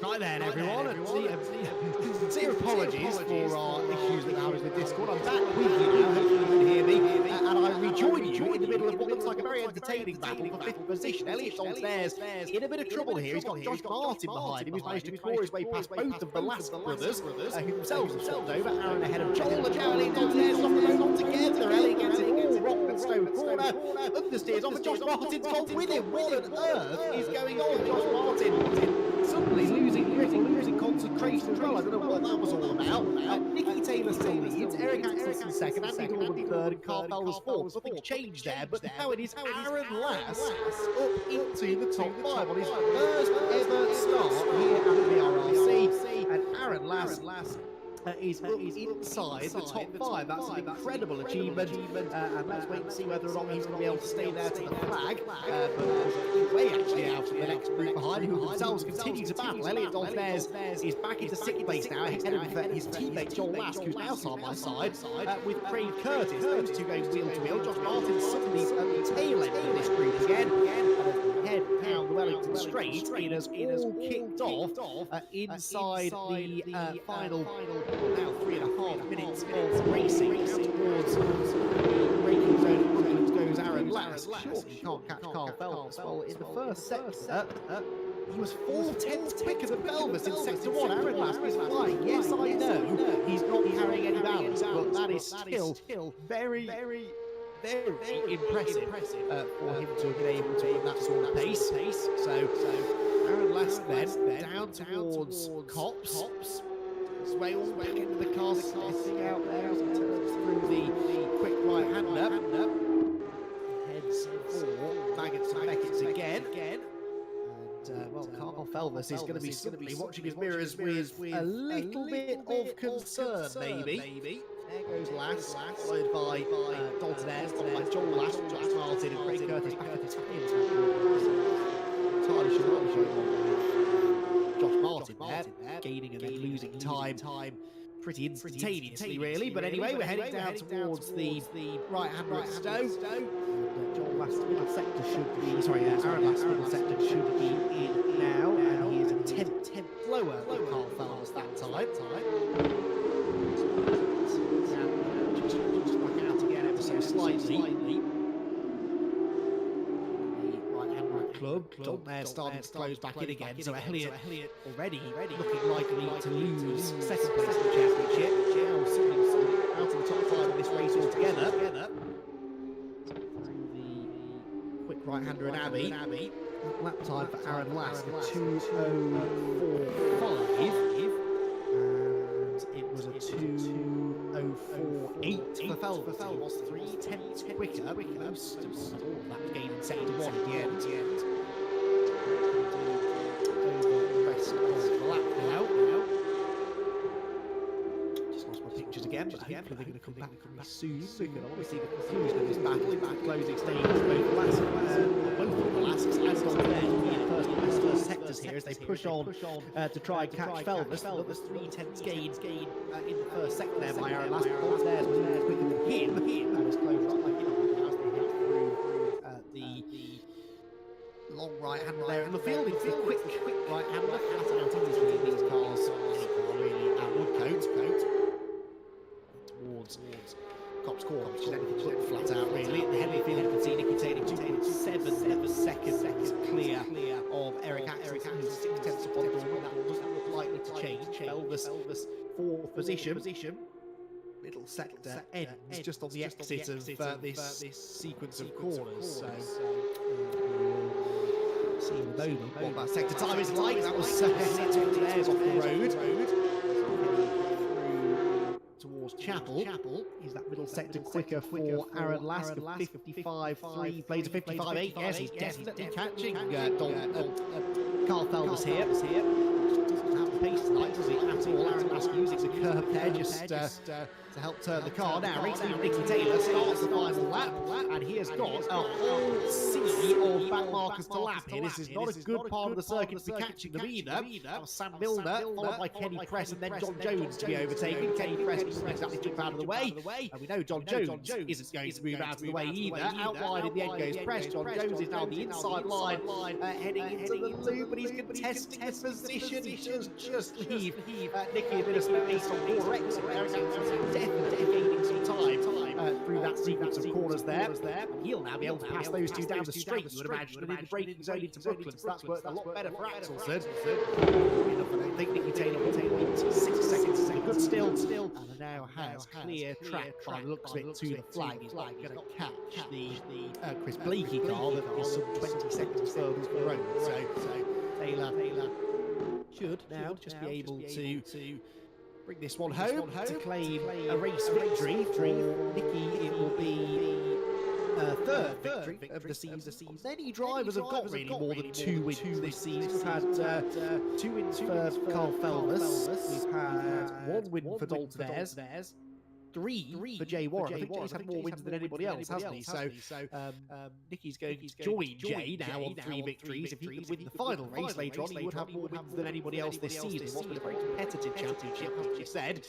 Right then, everyone. Sincere apologies for our issues that we're having with Discord. I'm back with you now. Hopefully you can hear me. And I rejoin you in the middle of what looks like a very entertaining battle for 5th position. Elliot Doltaire's in a bit of trouble here. He's got Josh Martin behind him, who's managed to claw his way past both of the last brothers, who themselves have swapped over. Aaron ahead of Joel, and now Elliot Doltaire's off the road altogether. Elliot gets it all rock and stone corner. Understeers off, and Josh Martin's gone with him. What on earth is going on? Josh Martin suddenly losing grip, losing concentration as well. I don't know what that was all about. Nicky Taylor still leads, Eric Axelson second, Andy Dorman third, and Carl Felder's fourth. Nothing changed there, but now it is Aaron Lass up into the top 5 on his first ever start here at the VRRC. And Aaron Lass is inside the top 5. That's an incredible achievement, and let's wait and see whether or not he's going to be able to stay there to the flag. But he's way actually out of the next group behind, who themselves continue to battle. Elliot Doltaire's is back into 6th place now, ahead of his teammate Joel Lask, who's now side by side with Craig Curtis. Those two going wheel to wheel. Josh Martin suddenly at the tail end of this group again. Head down the Wellington Straight, it has all kicked off inside the final now 3.5 minutes of racing. Out towards the braking zone goes Aaron Lass. Surely he can't catch Carl Felder. Well, in the first sector, he was 4/10 quicker than Felder in sector 1. Aaron Lass is flying. Yes, I know he's not carrying any balance, but that is still very impressive for him to have been able to run that sort of pace. So Aaron Lass then down towards Cops. His way all back into the car, starting out there as he turns through the quick right-hander. Heads for Baggots and Beckett's again. And, well, Carl Felder is going to be suddenly watching his mirrors with a little bit of concern, maybe. There goes Lass, followed by Doltaire, followed by Joel Lass, Josh Martin, and Craig Curtis back at the time. Entirely sure Josh Martin there, gaining and then losing time pretty instantaneously, really. But anyway, we're heading down towards the right-hand Stowe. Joel Lass middle sector should be, Aaron Lass middle sector should be in now, and he is a tenth lower than Carl Felder's that time. Just back out again ever so slightly. Club. Doltaire's starting to close back in again, so Elliot already looking likely to lose second place in the championship. Now sitting out of the top 5 of this race altogether. Through the quick right-hander and Abbey. Lap time for Aaron Lass, 2:04.5. And it was a 2:04.8 for Felder. He was 3/10 quicker. Most of all of that gain in sector 1 at the end. Again, but hopefully they're going to come back soon. Because I want to see the conclusion of this battle in that closing stage. Both of the Lasks and Doltaire in the first sectors here as they push on to try and catch Felder. Felder was 3/10 gain in the first sector there by Aaron Lass. Doltaire's quicker than him. That was close up like as they hit through the long right-hander there in the field. It's a quick right-hander. Out into these cars really at Woodcote. Towards Cops Corner, which is anything but flat out really. In the heavy field, you can see Nicky Taylor 2.7 seconds clear of Eric Axelson, who's 6/10 upon Dorman. That doesn't look likely to change. Felder's 4th position. Middle sector ends just on the exit of this sequence of corners. So see in the moment what that sector time is like. That was Doltaire's off the road. Towards Chapel. Is that middle sector quicker for Aaron Lass? 55.3, plays a 55.8. Yes, he's definitely catching Carl Felder's here. Doesn't have the pace tonight, does he? At all. Aaron Lass using the curb there just to help turn the car. Now, racing Nicky Taylor starts the final lap, and he has got a whole sea of 12 back markers to lap here. This is not a good part of the circuit to be catching them either. Sam Milner, followed by Kenny Press, and then John Jones to be overtaken. Kenny Press doesn't exactly jump out of the way. And we know John Jones isn't going to move out of the way either. Out wide in the end goes Press. John Jones is now on the inside line, heading into the loop, but he's contesting his position. He just leave Nicky a bit of space on corner exit there. Definitely gaining some time through that sequence of corners there. He'll now be able to pass those two down the straight, you would imagine, and in the braking zone into Brooklyn. So that's worked a lot better for Axelson. I don't think Nicky Taylor will take 6 seconds to good still, and now has clear track by the looks of it to the flag. He's not going to catch the Chris Blakey car that is some 20 seconds further up the road. So Taylor should now just be able to bring this one home to claim a race victory. For Nicky, it will be third victory of the season. Many drivers have got really more than 2 wins this season. We've had 2 wins for Carl Felmus. We've had 1 win for Dalton Ayres. 3 for Jay Warren. I think Jay's had more wins than anybody else, hasn't he? So Nicky's going to join Jay now on 3 victories. If he can win the final race later on, he would have more wins than anybody else this season. It's been a very competitive championship, as you said.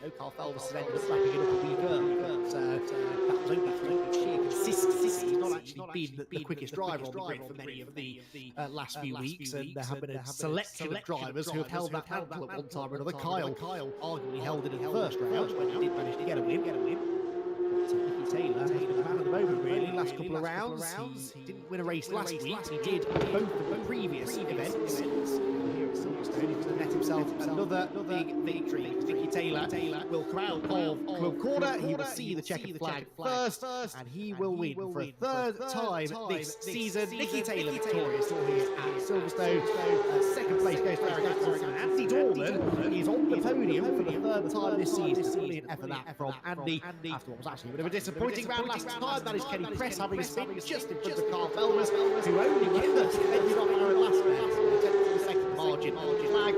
No, Carl Felmus has ended up wrapping it up a week early, but that was only through sheer consistency. He's not actually been the quickest driver on the grid for many of the last few weeks, and there have been a selection of drivers who have held that mantle at one time or another. Kyle arguably held it in the first round, but he did manage to get a win. Nicky Taylor has been the man of the moment, really. Last couple of rounds. He didn't win a race last week. He did both of the previous events. Here at Silverstone, he was to net himself another big victory. Nicky Taylor will come out of Club Corner. He will see the checkered flag first, and he will win for a 3rd time this season. Nicky Taylor victorious here at Silverstone. 2nd place goes to Eric Axelson, and Andy Dorman is on the podium for the 3rd time this season. Brilliant effort that from Andy after what was actually a bit of a disappointing round last time. That is Kenny Press having a spin just in front of Carl Felmus, who only gave us ended on Aaron last the 2nd margin. Flag.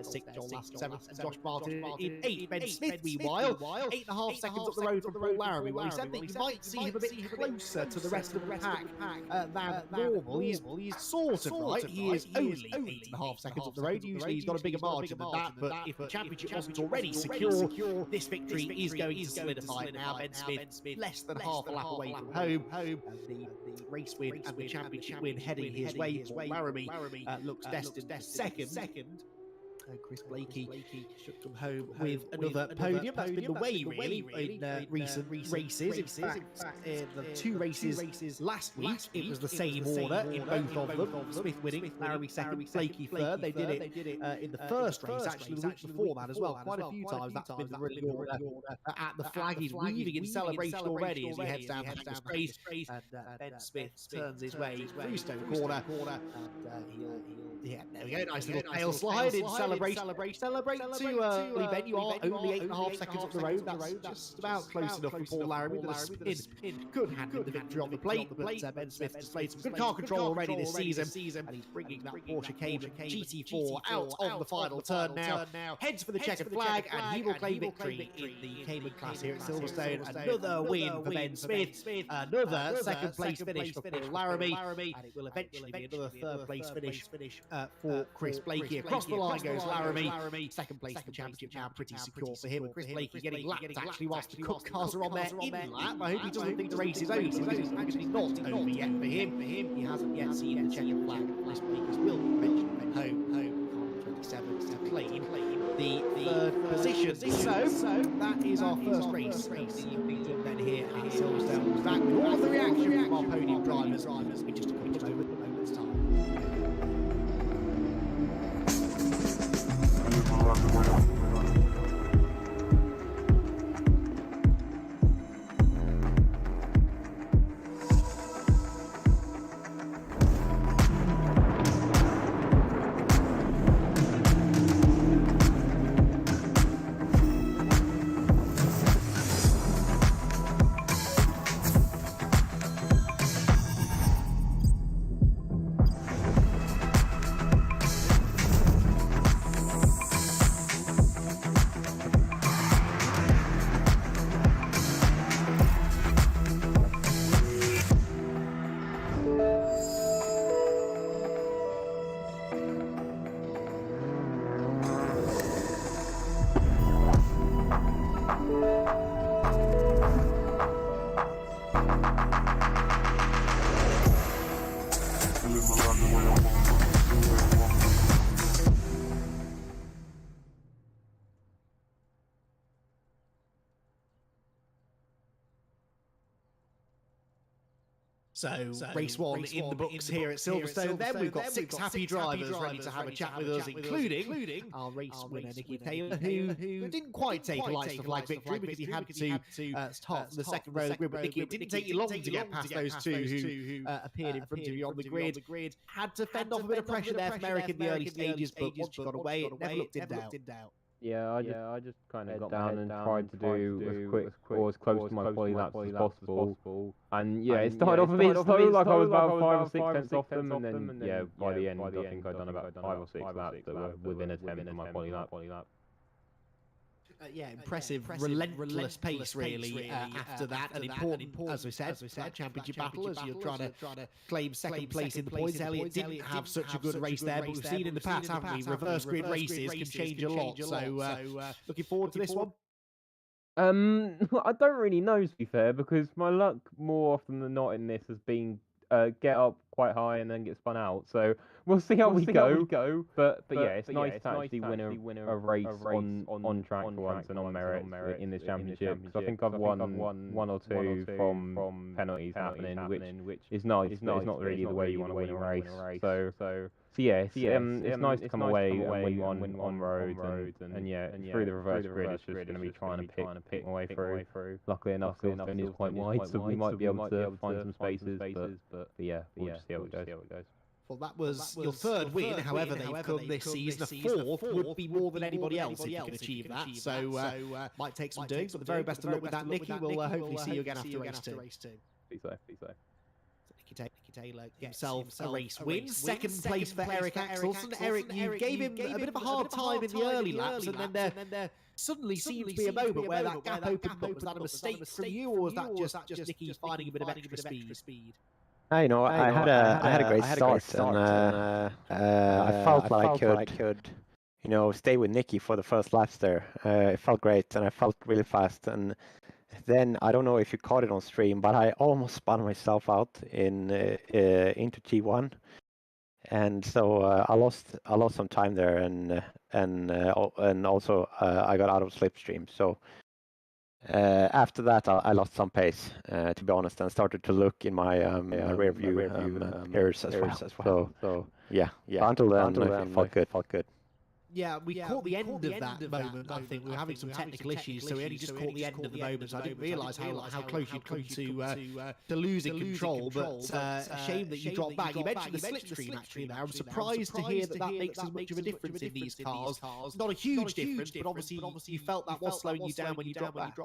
6th, John Last 7th, and Josh Martin in 8th. Ben Smith, meanwhile, 8.5 seconds up the road from Paul Laramie. Well, he said that you might see him a bit closer to the rest of the pack than normal. He's sort of right. He is only 8.5 seconds up the road. Usually he's got a bigger margin than that, but if the championship wasn't already secure, this victory is going to solidify now. Ben Smith less than half a lap away from home, and the race win and the championship win heading his way. Paul Laramie looks destined second. Chris Blakey should come home with another podium. That's been the way, really, in recent races. In fact, in the 2 races last week, it was the same order in both of them. Smith winning, Laramie 2nd, Blakey 3rd. They did it in the first race, actually, the week before that as well. Quite a few times that's been the running order at the flag. He's weaving in celebration already as he heads down the race. And Ben Smith turns his way through Stone Corner. And there we go, nice little tail slide in celebration too early, Ben. You are only 8.5 seconds up the road. That's just about close enough for Paul Laramie with a spin. Could handle the victory on the plate, but Ben Smith displayed some good car control already this season, and he's bringing that Porsche Cayman GT4 out on the final turn now. Heads for the checkered flag, and he will claim victory in the Cayman class here at Silverstone. Another win for Ben Smith, another 2nd place finish for Paul Laramie, and it will eventually be another 3rd place finish for Chris Blakey. Across the line goes Laramie. 2nd place for the championship now pretty secure for him. And Chris Blakey getting lapped actually whilst the Cup cars are on their in lap. I hope he doesn't think the race is over, because it's actually not over yet for him. He hasn't yet seen the checkered flag. Chris Blakey will eventually home 27 to claim the 3rd position. So that is our first race of the evening then here at Silverstone. We'll be back with all of the reaction from our podium drivers in just a moment's time. So race one in the books here at Silverstone. Then we've got six happy drivers ready to have a chat with us, including our race winner Nicky Taylor, who didn't quite take a lights to flag victory because he had to start from the second row of the grid. But Nicky, it didn't take you long to get past those two who appeared in front of you on the grid. Had to fend off a bit of pressure there from Eric in the early stages, but once you got away, it never looked in doubt. Yeah, I just kind of got down and tried to do as quick or as close to my poly laps as possible. And yeah, it started off a bit slow, like I was about 5 or 6 tenths off them, and then yeah, by the end I think I'd done about 5 or 6 laps that were within a tenth of my poly lap. Yeah, impressive, relentless pace really after that, and important, as we said, that championship battle as you're trying to claim second place in the points. Elliott didn't have such a good race there, but we've seen in the past, haven't we, reverse grid races can change a lot, so looking forward to this one. I don't really know, to be fair, because my luck more often than not in this has been get up quite high and then get spun out. So we'll see how we go. But yeah, it's nice to actually win a race on track for once and on merit in this championship. Because I think I've won one or two from penalties happening, which is nice. It's not really the way you want to win a race. So yeah, it's nice to come away and win on roads and yeah, through the reverse grid, it's just going to be trying to pick my way through. Luckily enough, Silverstone is quite wide, so we might be able to find some spaces. But yeah, we'll just see how it goes. Well, that was your third win. However, they've come this season. A fourth would be more than anybody else if you can achieve that. So might take some doing. But the very best of luck with that, Nicky. We'll hopefully see you again after race two. Please so. Nicky Taylor himself a race win. Second place for Eric Axelson. Eric, you gave him a bit of a hard time in the early laps, and then there suddenly seemed to be a moment where that gap opened up. Was that a mistake from you, or was that just Nicky finding a bit of extra speed? I had a great start, and I felt like I could, stay with Nicky for the first laps there. It felt great, and I felt really fast. And then I don't know if you caught it on stream, but I almost spun myself out into T1, and so I lost some time there, and also I got out of slipstream. So. After that, I lost some pace, to be honest, and started to look in my rear view mirrors as well. So yeah. Until then, it felt good. Yeah, we caught the end of that moment. I think we were having some technical issues, so we only just caught the end of the moment. So I didn't realise how close you'd come to losing control. But a shame that you dropped back. You mentioned the slipstream actually there. I'm surprised to hear that makes as much of a difference in these cars. Not a huge difference, but obviously you felt that was slowing you down when you dropped back.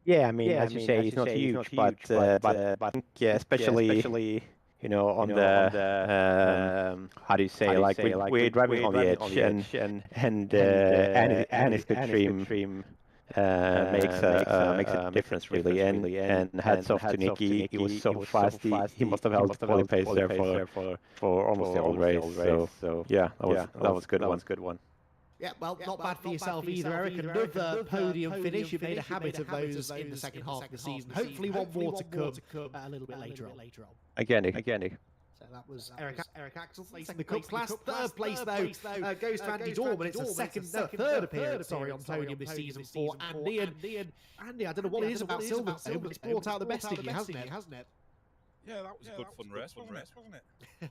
Yeah, I mean, as you say, it's not huge, but I think especially. On the how do you say, like we're driving on the edge, and any slipstream makes a difference really. And hats off to Nicky, he was so fast. He must have held the quality pace there for almost the whole race. So yeah, that was good one. Yeah, well, not bad for yourself either, Eric. Another podium finish. You made a habit of those in the second half of the season. Hopefully one more to come a little bit later on. Again. So that was Eric Axelson in the Cup class. Third place, though, goes to Andy Dorman. It's a third appearance, on podium this season for Andy. And Andy, I don't know what it is about Silverstone, but it's brought out the best in you, hasn't it? Yeah, that was a good fun race, wasn't it?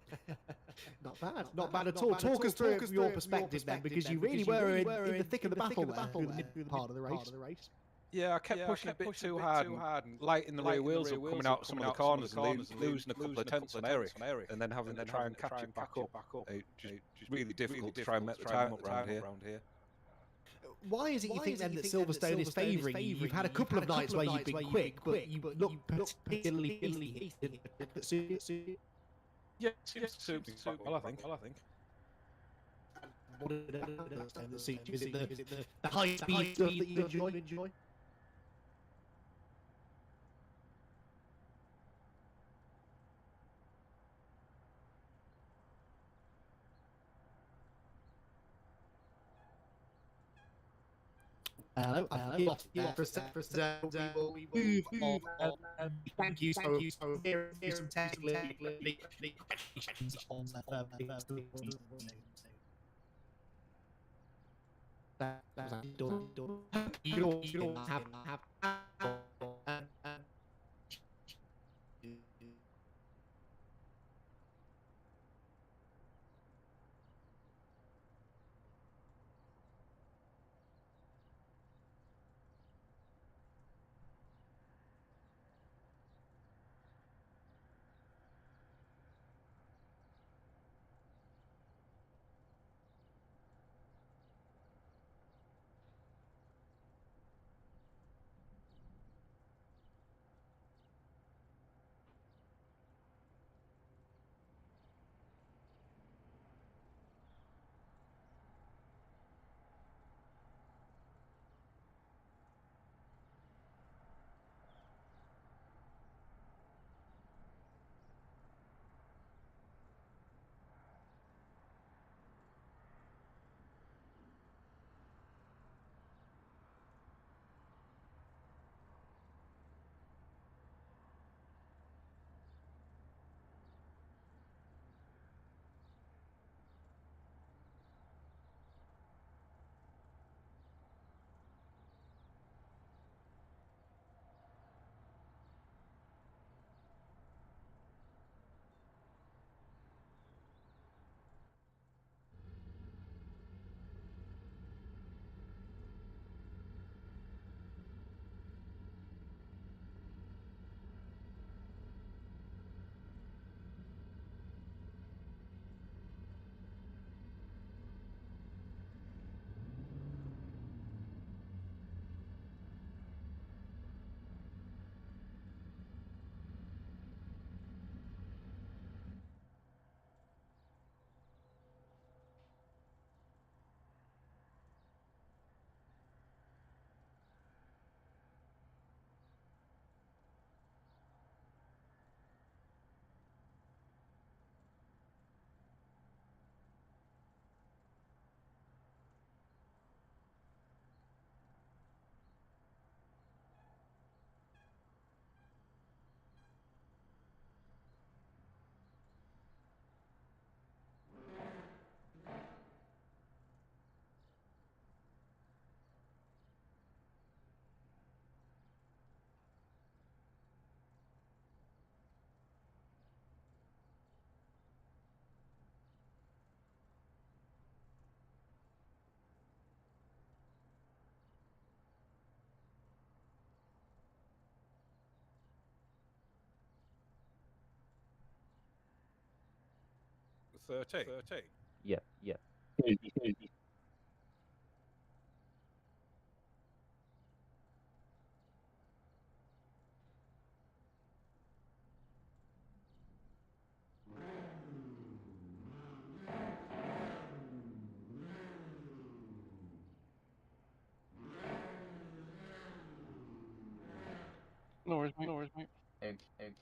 Not bad at all. Talk us through it from your perspective then, because you really were in the thick of the battle there through the mid part of the race. Yeah, I kept pushing a bit too hard, and lighting the rear wheels up, coming out some of the corners and losing a couple of tenths on Eric, and then having to try and catch it back up. Just really difficult to try and make the time up around here. Why is it you think then that Silverstone is favouring you? You've had a couple of nights where you've been quick, but you look particularly easy. Yeah, seems to suit me quite well, I think. What is it the high speed stuff that you enjoy? Hello. We will move on. Thank you so here some technical on 13. Yeah, yeah. No worries, mate. Egg, egg.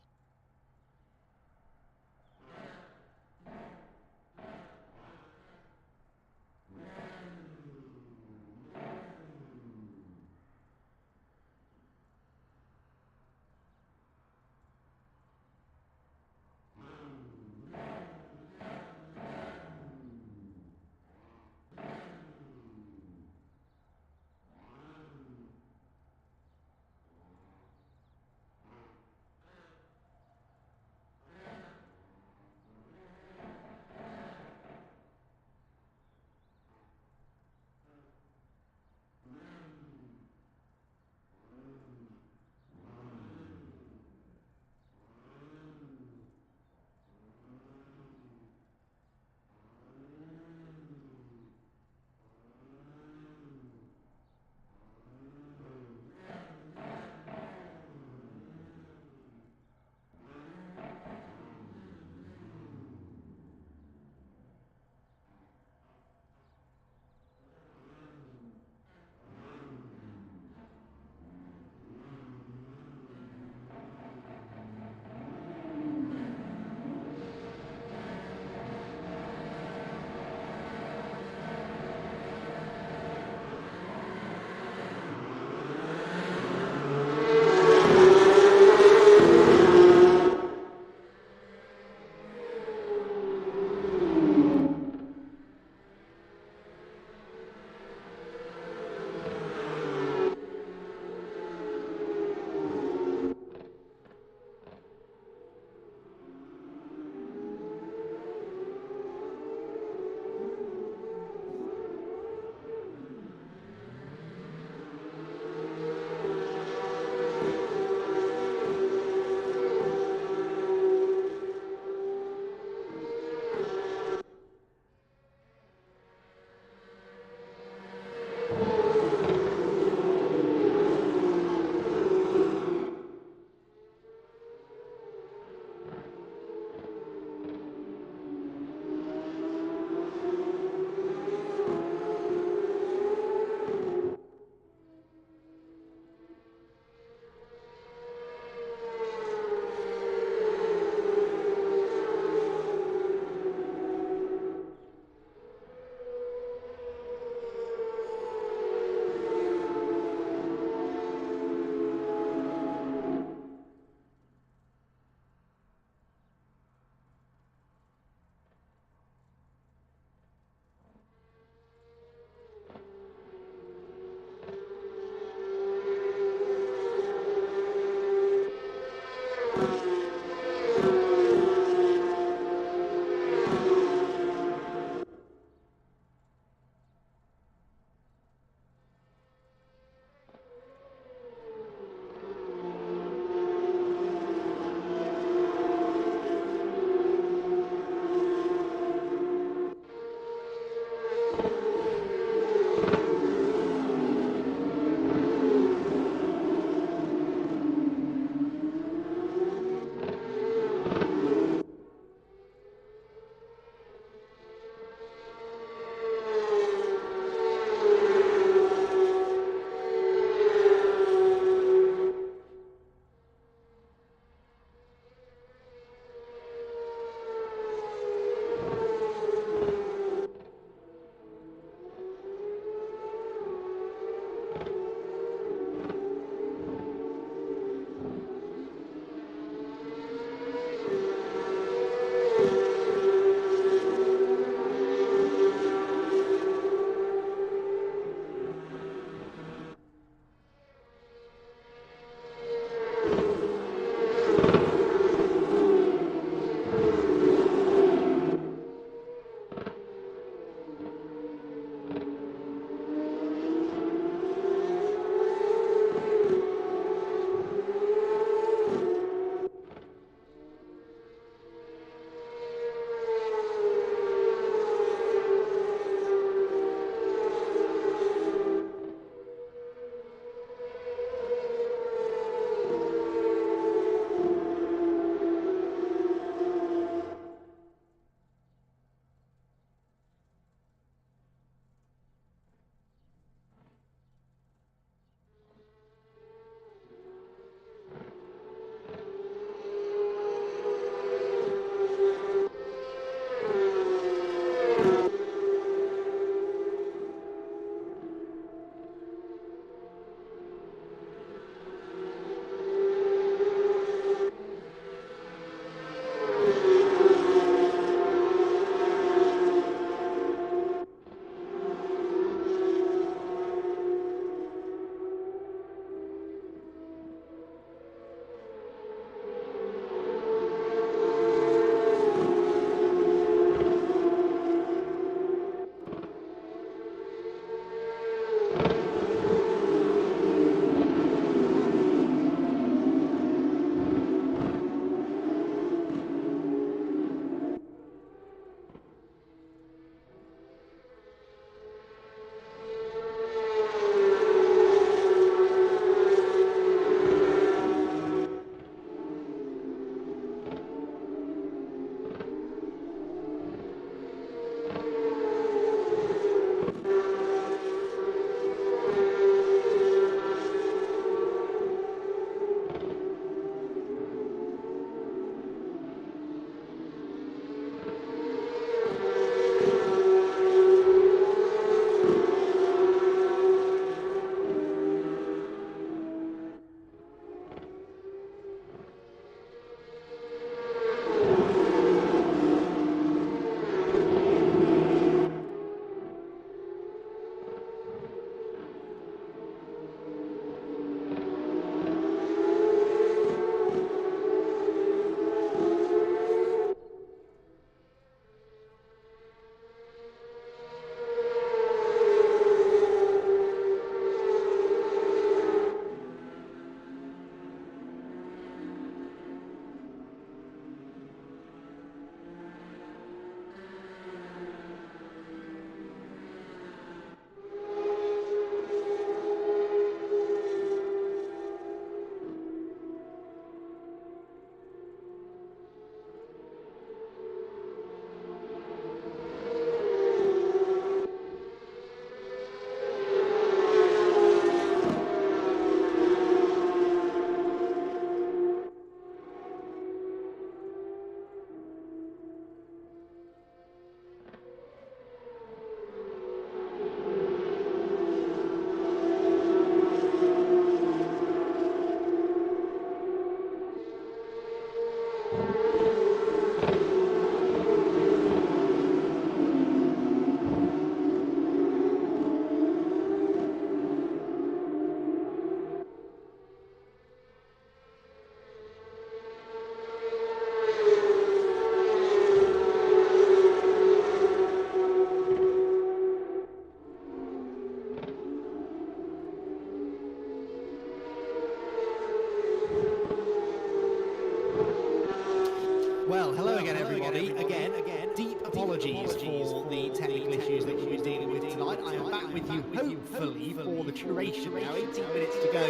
hopefully, for the duration now. 18 minutes to go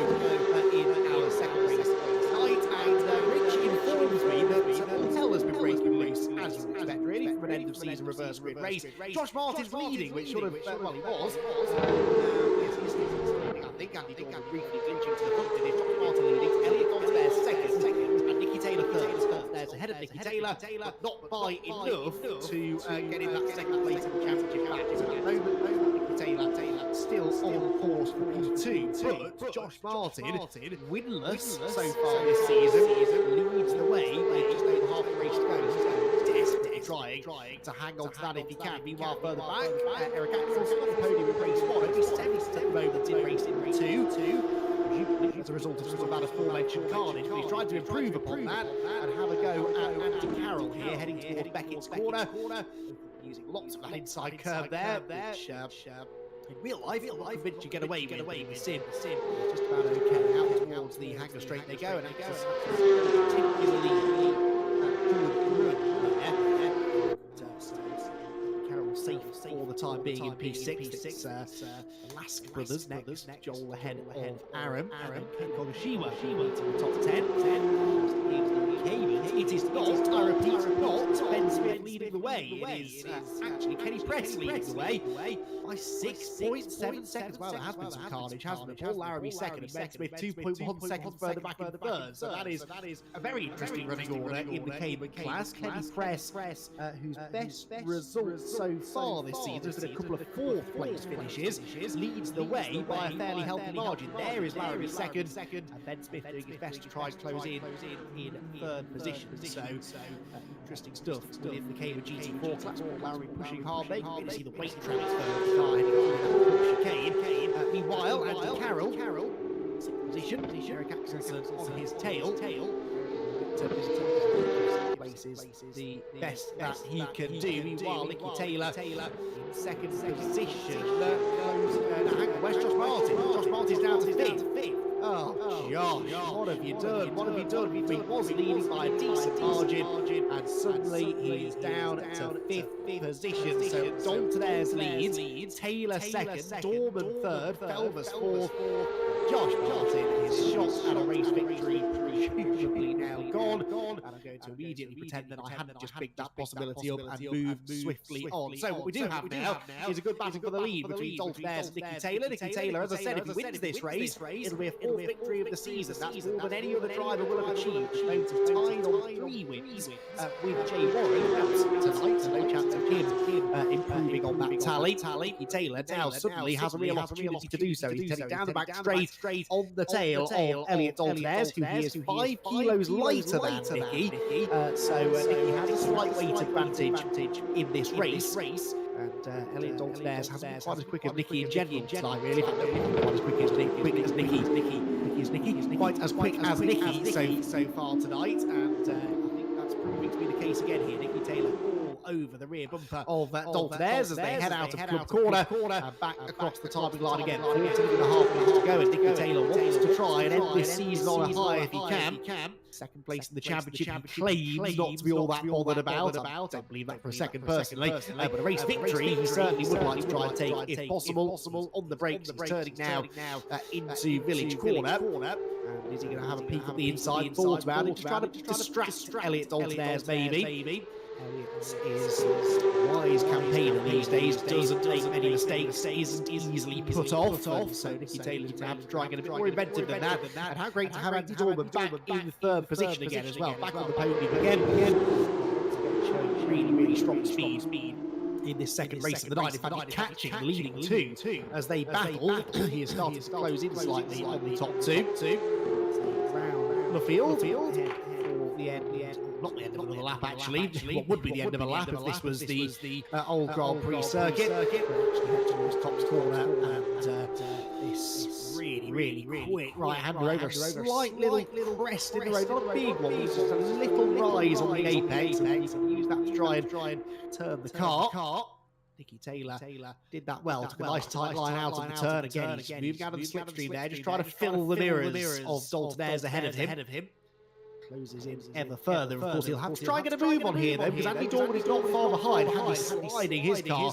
in our second race tonight. And Rich informs me that Oulton has been breaking loose, as you would expect, really, from an end-of-season reverse grid race. Josh Martin's leading, which sort of, well, he was. Yes, he's leading, I think. Andy Dawson briefly clinching to the front finish. Josh Martin leading. Elliot Dawson there second. And Nicky Taylor third. There's ahead of Nicky Taylor, but not by enough to get in that second place in the championship match. So at the moment, Nicky Taylor still on course for P2, but Josh Martin, winless so far this season, leads the way with just over half the race to go. He's desperately trying to hang on to that if he can. Meanwhile, further back, Eric Axel's on the podium in race 1, only 7th at the moment in race 2. As a result of some of that aforementioned carnage, but he's trying to improve upon that and have a go at Andy Carroll here, heading towards Beckett's corner, using lots of that inside curve there, which in real life, convince you get away with Sim. Just about okay. Out towards the hangar straight they go, and Axel's particularly good there. Carroll safe all the time being in P6. It's Lask brothers next. Joel ahead of Aaron and Ken Kogashiwa to the top 10. It is not, I repeat, not Ben Smith leading the way. It is actually Kenny Press leading the way by 6.7 seconds. Well, there has been some carnage, hasn't it? Paul Larrabee second and Ben Smith 2.1 seconds further back in third. So that is a very interesting running order in the Cayman class. Kenny Press, whose best results so far this season has been a couple of fourth place finishes, leads the way by a fairly healthy margin. There is Larrabee second, and Ben Smith doing his best to try and close in third position. So interesting stuff within the Cayman GT4 class. Larrabee pushing hard. They can really see the weight transfer of the car heading through that chicane. Meanwhile, Andy Carroll, sixth position. Eric Axelson on his tail. Places the best that he can do. Meanwhile, Nicky Taylor in second position. Where's Josh Martin? Josh Martin's down to fifth. Oh, Josh, what have you done? He was leading by a decent margin, and suddenly he is down to fifth position. So Dalton Ayres leads, Taylor second, Dorman third, Felvers fourth. Josh Martin is shot at a race victory, presumably now gone, and I'm going to immediately pretend that I hadn't just picked that possibility up and moved swiftly on. So what we do have now is a good battle for the lead between Dalton Ayres and Nicky Taylor. Nicky Taylor, as I said, if he wins this race, it'll be a fourth victory of the season. That's more than any other driver will have achieved. Known to tied on 3 wins with Jay Warren tonight, so no chance of him improving on that tally. Nicky Taylor now suddenly has a real opportunity to do so. He's heading down the back straight on the tail of Elliot Dalton Ayres, who he is 5 kilos lighter than Nicky. So Nicky has a slight weight advantage in this race. And Elliot Dalton Ayres hasn't been quite as quick as Nicky in general tonight, really. Quite as quick as Nicky. Quite as quick as Nicky so far tonight. And I think that's proving to be the case again here. Nicky Taylor all over the rear bumper of Dalton Ayres as they head out of Club Corner and back across the timing line again. 14.5 minutes to go, and Nicky Taylor wants to try and end this season on a high if he can. Second place in the championship, he claims not to be all that bothered about. I don't believe that for a second personally, but a race victory he certainly would like to try and take if possible. On the brakes, he's turning now into Village Corner. And is he going to have a peek at the inside? Thought about it, just trying to distract Elliot Dalton Ayres maybe. Elliot is a wise campaigner these days, doesn't make many mistakes, isn't easily put off. So Nicky Taylor's going to have to try and get a bit more inventive than that. And how great to have Andy Dorman back in third position again as well, back on the podium again. Showing really strong speed in this second race of the night. In fact, catching, leading two as they battle. He is starting to close in slightly on the top two. Round the field for the end. Not the end of another lap, actually. What would be the end of a lap if this was the old Grand Prix circuit. But actually head towards Top's corner, and this really quick right-hander over a slight little crest in the road. Not a big one, just a little rise on the apex. And you can use that to try and turn the car. Nicky Taylor did that well, took a nice tight line out of the turn again. He's moving out of the slipstream there, just trying to fill the mirrors of Dalton Ayres ahead of him. closes in ever further. Of course, he'll have to try and get a move on here, though, because Andy Dorman is not far behind. Andy's sliding his car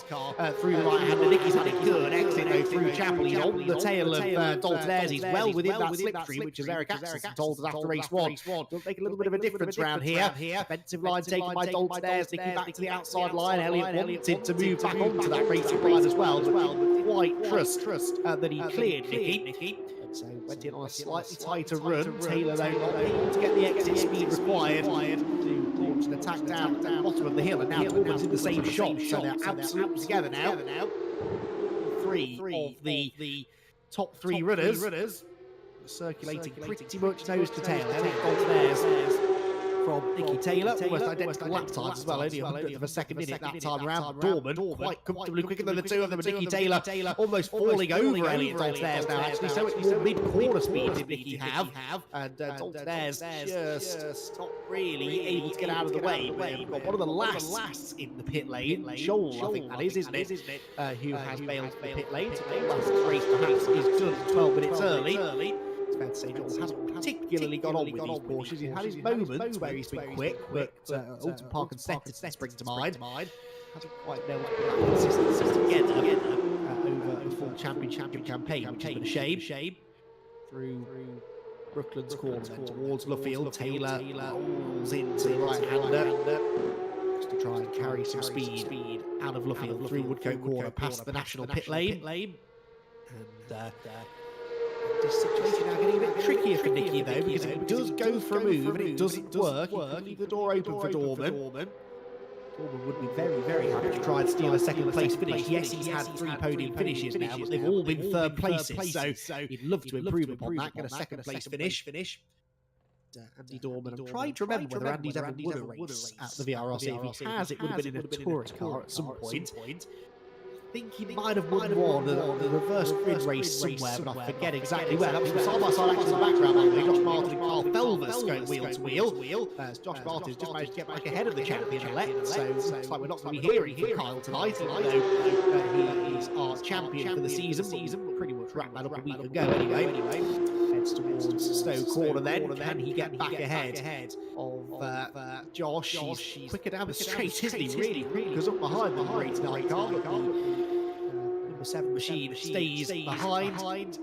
through the right hand. Nicky's had a good exit, though, through Chapel. He's on the tail of Dalton Ayres. He's well within that slipstream, which is Eric Atkinson told us after race one. He'll make a little bit of a difference round here. Offensive line taken by Dalton Ayres. Nicky back to the outside line. Elliott wanted to move back onto that racing line as well, but quite trust that he cleared Nicky. So went in on a slightly tighter run. Taylor, though, not able to get the exit speed required to launch an attack down at the bottom of the hill. And now Dorman's in the same shot, so they're absolutely together now. Three of the top three runners circulating pretty much nose to tail. Dalton Ayres from Nicky Taylor, almost identical lap times as well, only 100th of a second minute that time around. Dorman quite comfortably quicker than the two of them, and Nicky Taylor almost falling over Elliott Dalton Ayres now, actually, so it's more mid-corner speed did Nicky have, and Dalton Ayres just not really able to get out of the way. We've got one of the last in the pit lane, Joel, I think that is, isn't it, who has bailed for the pit lane, so the last race perhaps is done 12 minutes early. Fair to say Joel hasn't particularly got on with these Porsches. He's had his moments where he's been quick, but Oulton Park and Snetterton spring to mind. Hasn't quite been able to put that consistency together over a full championship campaign, which has been a shame. Through Brooklands corner then towards Luffield. Taylor rolls into the right-hander just to try and carry some speed out of Luffield through Woodcote corner past the national pit lane. And this situation now getting a bit trickier for Nicky, though, because if it does go for a move and it doesn't work, you can leave the door open for Dorman. Dorman would be very, very happy to try and steal a second place finish. Yes, he's had 3 podium finishes now, but they've all been third places, so he'd love to improve upon that, get a second place finish. Andy Dorman, I'm trying to remember whether Andy's ever won a race at the VRRC. If he has, it would have been in a tourist car at some point. I think he might have won one, the reverse grid race somewhere, but I forget exactly where. That was from side-by-side action in the background, by the way. Josh Martin and Carl Felvers going wheel to wheel. As Josh Martin's just managed to get back ahead of the champion-elect, so it looks like we're not going to be hearing from Kyle tonight, even though he is our champion for the season. Pretty much wrapped that up a week ago anyway. Heads towards Stowe corner then. Can he get back ahead of Josh? He's quicker down the straight, isn't he, really? Because up behind the great Ricard. Number 7 machine stays behind.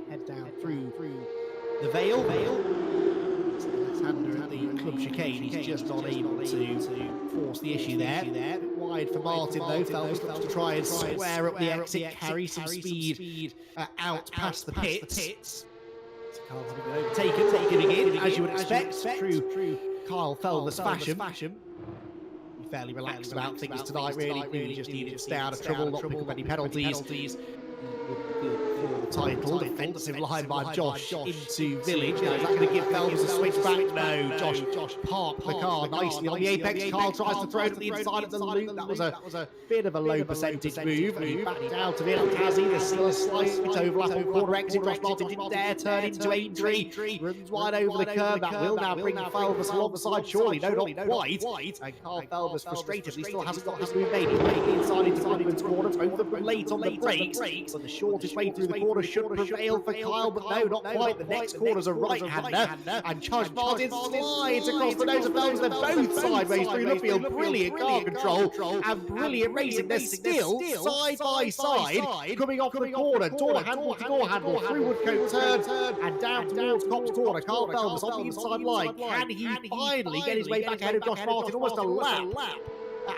Head down through the Vale. Left-hander at the club chicane. He's just not able to force the issue there. Wide for Martin though. Felvers looks to try and square up the exit, carry some speed out past the pits. Carl having been overtaken, giving in as you would expect through Kyle Felvers' fashion. Fairly relaxed about things tonight, really just needed to stay out of trouble, not pick up any penalties. For the title, defensive line by Josh into Village. Now, is that going to give Felvers a switch back? No, Josh parked the car nicely on the apex. Carl tries to throw it to the inside of the loop. That was a bit of a low percentage move. And he backed out of it. Has he? There's still a slight overlap on corner exit. Josh Martin didn't dare turn into Aintree. Runs wide over the curve. That will now bring Felvers alongside. Surely, no, not quite. And Carl Felvers frustratedly still hasn't got this move made. He's making the inside into Woodman's corner. Both of them late on the brakes. But the shortest way through the corner should prevail for Kyle, but no, not quite. The next corner's a right-hander, and Josh Martin slides across the nose of Felvers. They're both sideways through Luffield. Brilliant car control and brilliant racing. They're still side by side, coming off the corner, door handle to door handle, through Woodcote turn, and down towards Cops corner. Kyle Felvers on the inside line. Can he finally get his way back ahead of Josh Martin? Almost a lap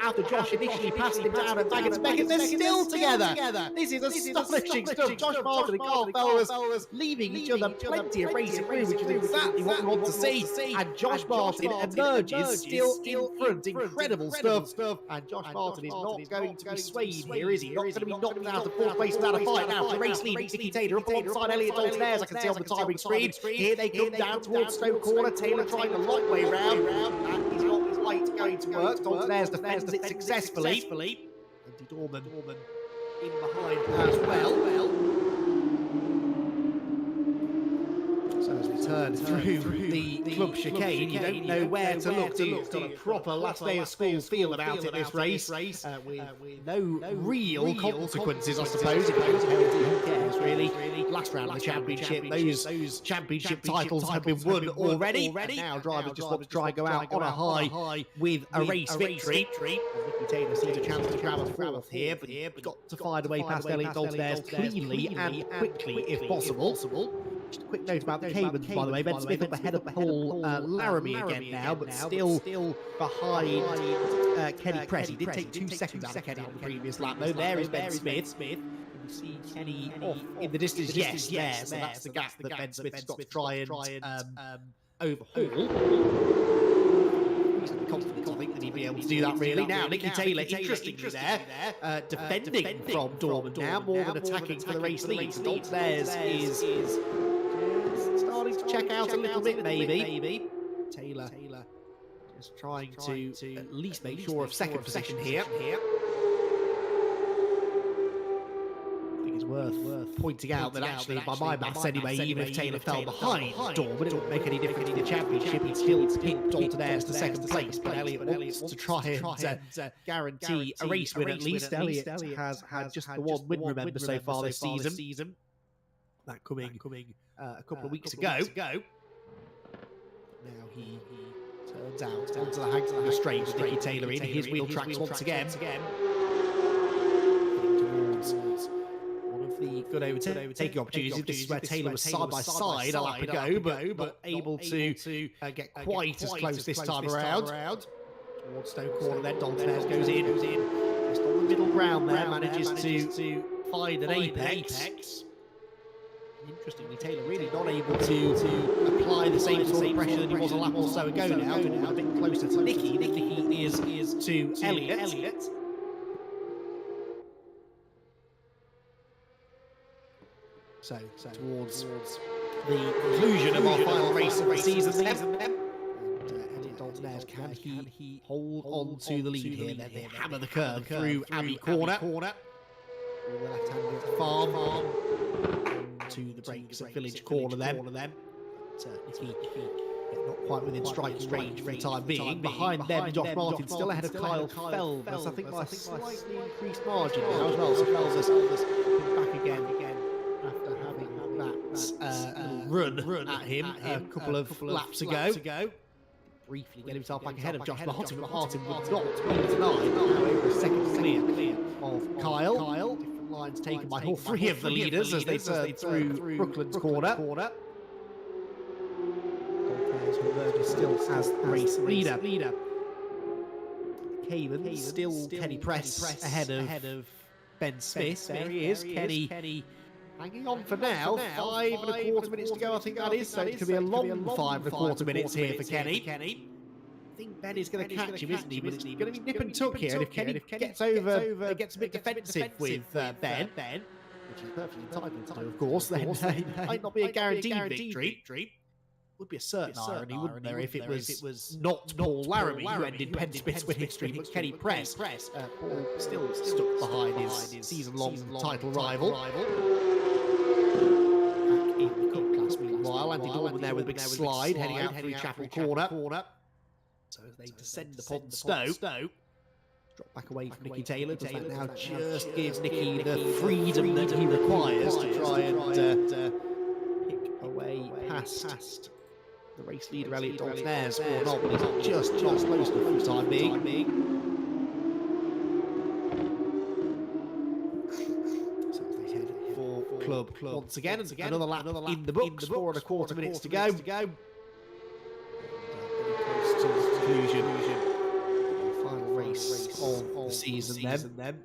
after Josh initially passed him down at Baggett's Beckett. They're still together. This is astonishing stuff. Josh Martin and Carl Felvers leaving each other plenty of racing room, which is exactly what we want to see. And Josh Martin emerges still in front. Incredible stuff. And Josh Martin is not going to be swayed here, is he? Not going to be knocked out of fourth place without a fight now. For the race lead, Nicky Taylor up alongside Elliott Dalton Ayres. I can see on the timing screen. Here they come down towards Stowe corner. Taylor trying the long way round. And he's not quite going to work. Dalton Ayres defends it successfully. Andy Dorman in behind as well. So as we turn through the club chicane, you don't know where to look, do you? It's got a proper last day of school feel about it, this race, with no real consequences, I suppose. Who cares, really? Last round of the championship, those championship titles have been won already. And now drivers just want to try and go out on a high with a race victory. Nicky Taylor sees a chance to grab a fourth here, but got to find a way past Elliot Daltonairs cleanly and quickly, if possible. Just a quick note about the Caymans, by the way. Ben Smith up ahead of Paul Laramie again now, but still behind Kenny Press. He did take 2 seconds out of Kenny on the previous lap, though. There is Ben Smith. You see Kenny off in the distance. Yes, there. So that's the gap that Ben Smith's got to try and overhaul. Confident, I think, that he'd be able to do that, really. Now, Nicky Taylor, interestingly there, defending from Dorman now, more than attacking for the race lead. Daltonairs is starting to check out a little bit, maybe. Taylor just trying to at least make sure of second position here. Worth pointing out that actually, by my maths anyway, even if Taylor fell behind Dorman, it wouldn't make any difference in the championship. He'd still pin Daltonairs to second place, but Elliot wants to try and guarantee a race win at least. Elliot has had just the one win, remember, so far this season. That coming a couple of weeks ago. Now he turns out onto the hang of the straight with Nicky Taylor in his wheel tracks once again. The good overtaking opportunities. This is where Taylor was side by side a lap ago, but able to get quite as close this time around. Towards Stone Corner, then Daltonairs goes in. Just on the middle ground there, manages to find an apex. Interestingly, Taylor really not able to apply the same sort of pressure that he was a lap or so ago now. A bit closer to Nicky than he is to Elliot. So towards the conclusion of our final race of the season, Elliot Daltonairs, can he hold on to the lead here? Then they hammer the curve through Abbey Corner, through the left-hand farm, to the brakes at Village Corner. Then Nicky not quite within striking range for the time being. Behind them, Josh Martin still ahead of Kyle Felvers, I think by a slightly increased margin now as well. So Felvers back again. After having that run at him a couple of laps ago. Briefly get himself back ahead of Josh Martin, but Martin would not be denied. Now over a second clear of Kyle. Different lines taken by all three of the leaders as they turn through Brooklands Corner. Daltonairs will emerge still as the race leader. Caymans still Kenny Press ahead of Ben Smith. There he is, Kenny. Hanging on for now, 5 1/4 minutes to go, I think that is, so it could be a long 5 1/4 minutes here for Kenny. I think Ben is going to catch him, isn't he? But it's going to be nip and tuck here, and if Kenny gets over, gets a bit defensive with Ben, which is perfectly entitled to do, of course, then it might not be a guaranteed victory. Would be a certain irony, wouldn't there, if it was not Paul Laramie who ended Ben Smith's winning streak, but Kenny Press. Paul still stuck behind his season-long title rival. In the Cup class, meanwhile, Andy Dorman there with a big slide heading out through Chapel Corner. So as they descend upon Stowe, drop back away from Nicky Taylor. Does that now just gives Nicky the freedom that he requires to try and pick away past the race leader Elliot Daltonairs or not, but he's just close enough for the time being. Club once again, and another lap in the books, 4 1/4 minutes to go. Close to the conclusion. Final race of the season then.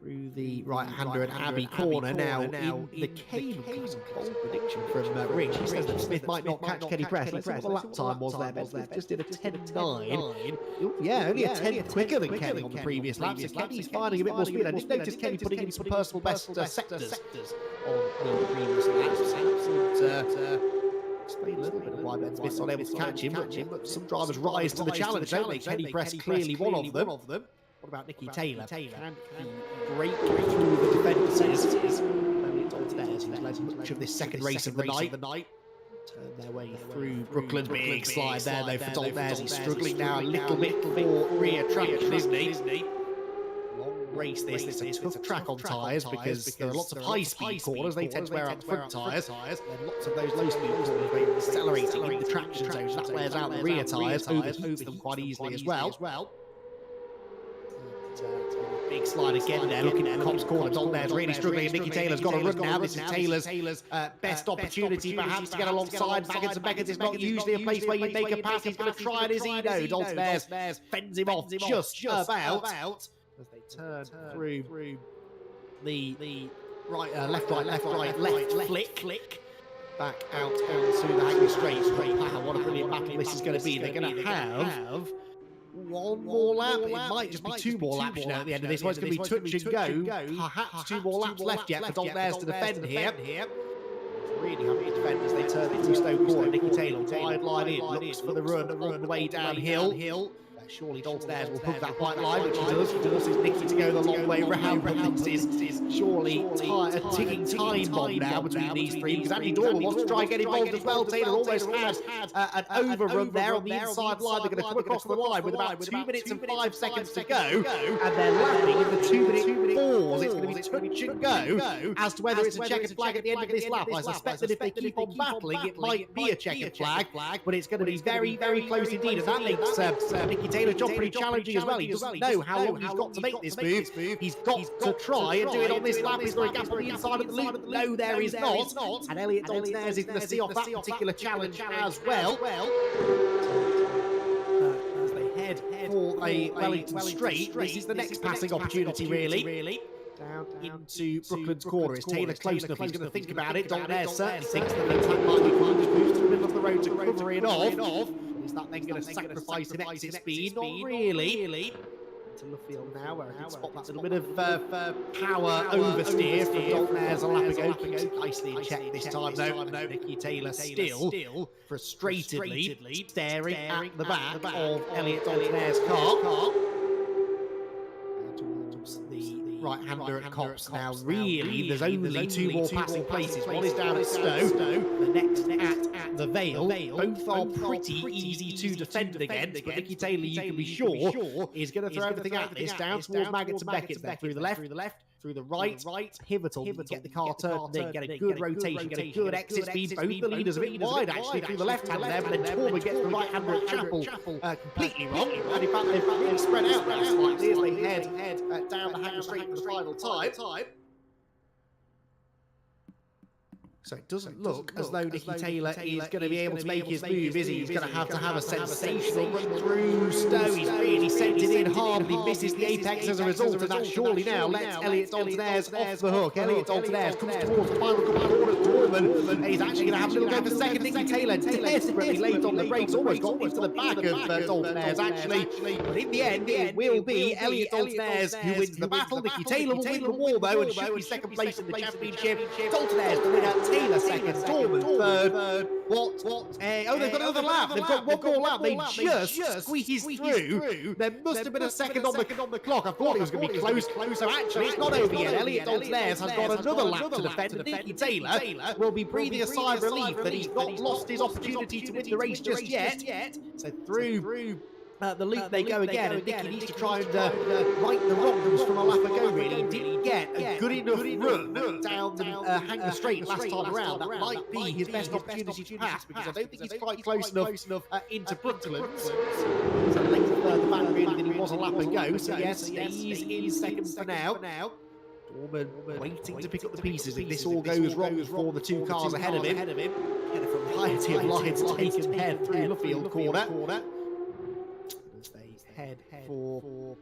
Through the right-hander at Abbey Corner now in the Caymans. Bold prediction from Rich. He says that Smith might not catch Kenny Press. Let's see what the lap time was there. Ben Smith just did a 10.9. Yeah, only a 10th quicker than Kenny on the previous lap. So Kenny's finding a bit more speed. I did notice Kenny putting in some personal best sectors on the previous laps. Explain a little bit of why Ben Smith's not able to catch him, but some drivers rise to the challenge, don't they? Kenny Press clearly one of them. What about Nicky Taylor? Can he break through the defences? Only Daltonairs, who's led much of this second race of the night. Turn their way through Brooklyn. Big slide there though for Dalton. He's struggling now a little bit for rear traction, isn't he? Long race this. It's a tough track on tyres because there are lots of high-speed corners. They tend to wear out the front tyres. Then lots of those low-speed corners where you're accelerating in the traction zone. That wears out the rear tyres, overheats them quite easily as well. Big slide again there, looking at Cops corner. Dalton's really struggling, and Nicky Taylor's got a run now. This is Taylor's best opportunity perhaps to get alongside Baggins, and Baggins is not usually a place where you make a pass. He's going to try it, is he? No, Dalton's fends him off just about as they turn through the right, left, flick. Back out onto the Hackney Straight. Wow, what a brilliant battle this is going to be. They're going to have one more lap. It might just be two more laps, you know, at the end of this. It's going to be touch and go. Perhaps two more laps left yet for Dalton to defend here. Really having to defend as they turn through Stoke Corner. Nicky Taylor wide line in, looks for the run on the way downhill. Surely Dalton will hook that white line, which he does. He forces Nicky to go the long way round. This is surely a ticking time bomb now between these three, because Andy Dorman wants to try and get involved as well. Taylor almost had an overrun there on the inside line. They're going to come across the line with about 2 minutes and 5 seconds to go, and they're lapping in the 2-minute fours. It's going to be touch and go as to whether it's a checkered flag at the end of this lap. I suspect that if they keep on battling, it might be a checkered flag, but it's going to be very, very close indeed, and that makes Nicky Taylor's job pretty challenging as well. He doesn't know how long he's got to make this move. He's got to try and do it on this lap. Is there a gap on the inside of the loop? No, there is not. And Elliot Dalton is going to see off that particular challenge as well. As they head for a Wellington straight, this is the next passing opportunity, really. Down into Brooklyn's corner. Is Taylor close enough? He's going to think about it. Dalton certainly thinks that the attack might be fine. Just moves to the middle of the road to cover it off. Is that then going to sacrifice an exit speed? Not really. To Luffield now, where I can spot that little bit of power oversteer from Dalton a lap ago. Nicely in check this time, though. Nicky Taylor still frustratedly staring at the back of Elliot Dalton's car. The right-hander at Cops now. Really, there's only two more passing places. One is down at Stowe, the next at the Vale. Both are pretty easy to defend against, but Nicky Taylor, you can be sure, is going to throw everything at this. Down towards Maggots and Beckett, then through the left, through the right, pivotal, get the car turned, then get a good rotation, get a good exit speed. Both the leaders a bit wide, actually, through the left-hand there, but then Torben gets the right-hander at Chapel completely wrong. And in fact, they've really spread out now slightly as they head down the Hanger Straight for the final time. So it doesn't look as though Nicky Taylor is going to be able to make his move, is he? He's going to have a sensational run through Stowe. He's really sent it in hard, and he misses the apex as a result of that. Surely now lets Elliot Dalton off the hook. Elliot Dalton comes towards the final couple of corners. Dorman, he's actually going to have a little go for second. Nicky Taylor desperately late on the brakes, almost got into the back of Dalton actually. But in the end, it will be Elliot Dalton who wins the battle. Nicky Taylor will win the war, though, and should be second place in the championship. Dalton the winner. Taylor second, Dorman third. What? Oh, they've got another lap. They've got one more lap. They just squeezed through. There must have been a second on the clock. I thought it was going to be close. So actually, it's not over yet. Elliot Dalton has got another lap to defend. And Nicky Taylor will be breathing a sigh of relief that he's not lost his opportunity to win the race just yet. So through the loop they go again, and Nicky needs to try and right the wrongs from a lap ago, really. He didn't get a good enough run down the Hanger Straight last time around. That might be his best opportunity to pass, because I don't think he's quite close enough into Brooklyn. He's a length further back, really, than he was a lap ago. So yes, he's in second for now. Dorman waiting to pick up the pieces if this all goes wrong for the two cars ahead of him. And a variety of lines taken there through Luffield corner. Head for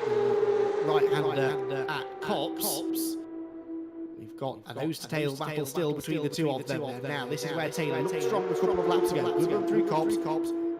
the right-hander at Cops. We've got a nose-to-tail battle still between the two of them there. Now, this is where Taylor looked strong a couple of laps ago. Good run through Cops.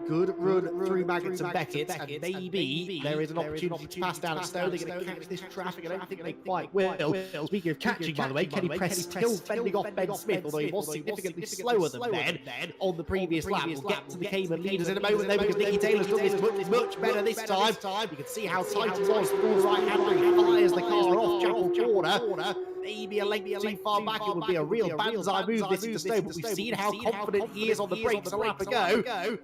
Good run through Maggots and Beckett, and maybe there is an opportunity to pass down at Stowe. They're going to catch this traffic. I don't think they quite will. Speaking of catching, by the way, Kenny Press still fending off Ben Smith, although he was significantly slower than Ben on the previous lap. We'll get to the Cayman leaders in a moment, though, because Nicky Taylor's done this much better this time. You can see how tight he was through the right hand. He fires the car off Chapel corner. maybe a length too far back. It would be a real banzai move this into Stowe, but we've seen how confident he is on the brakes a lap ago.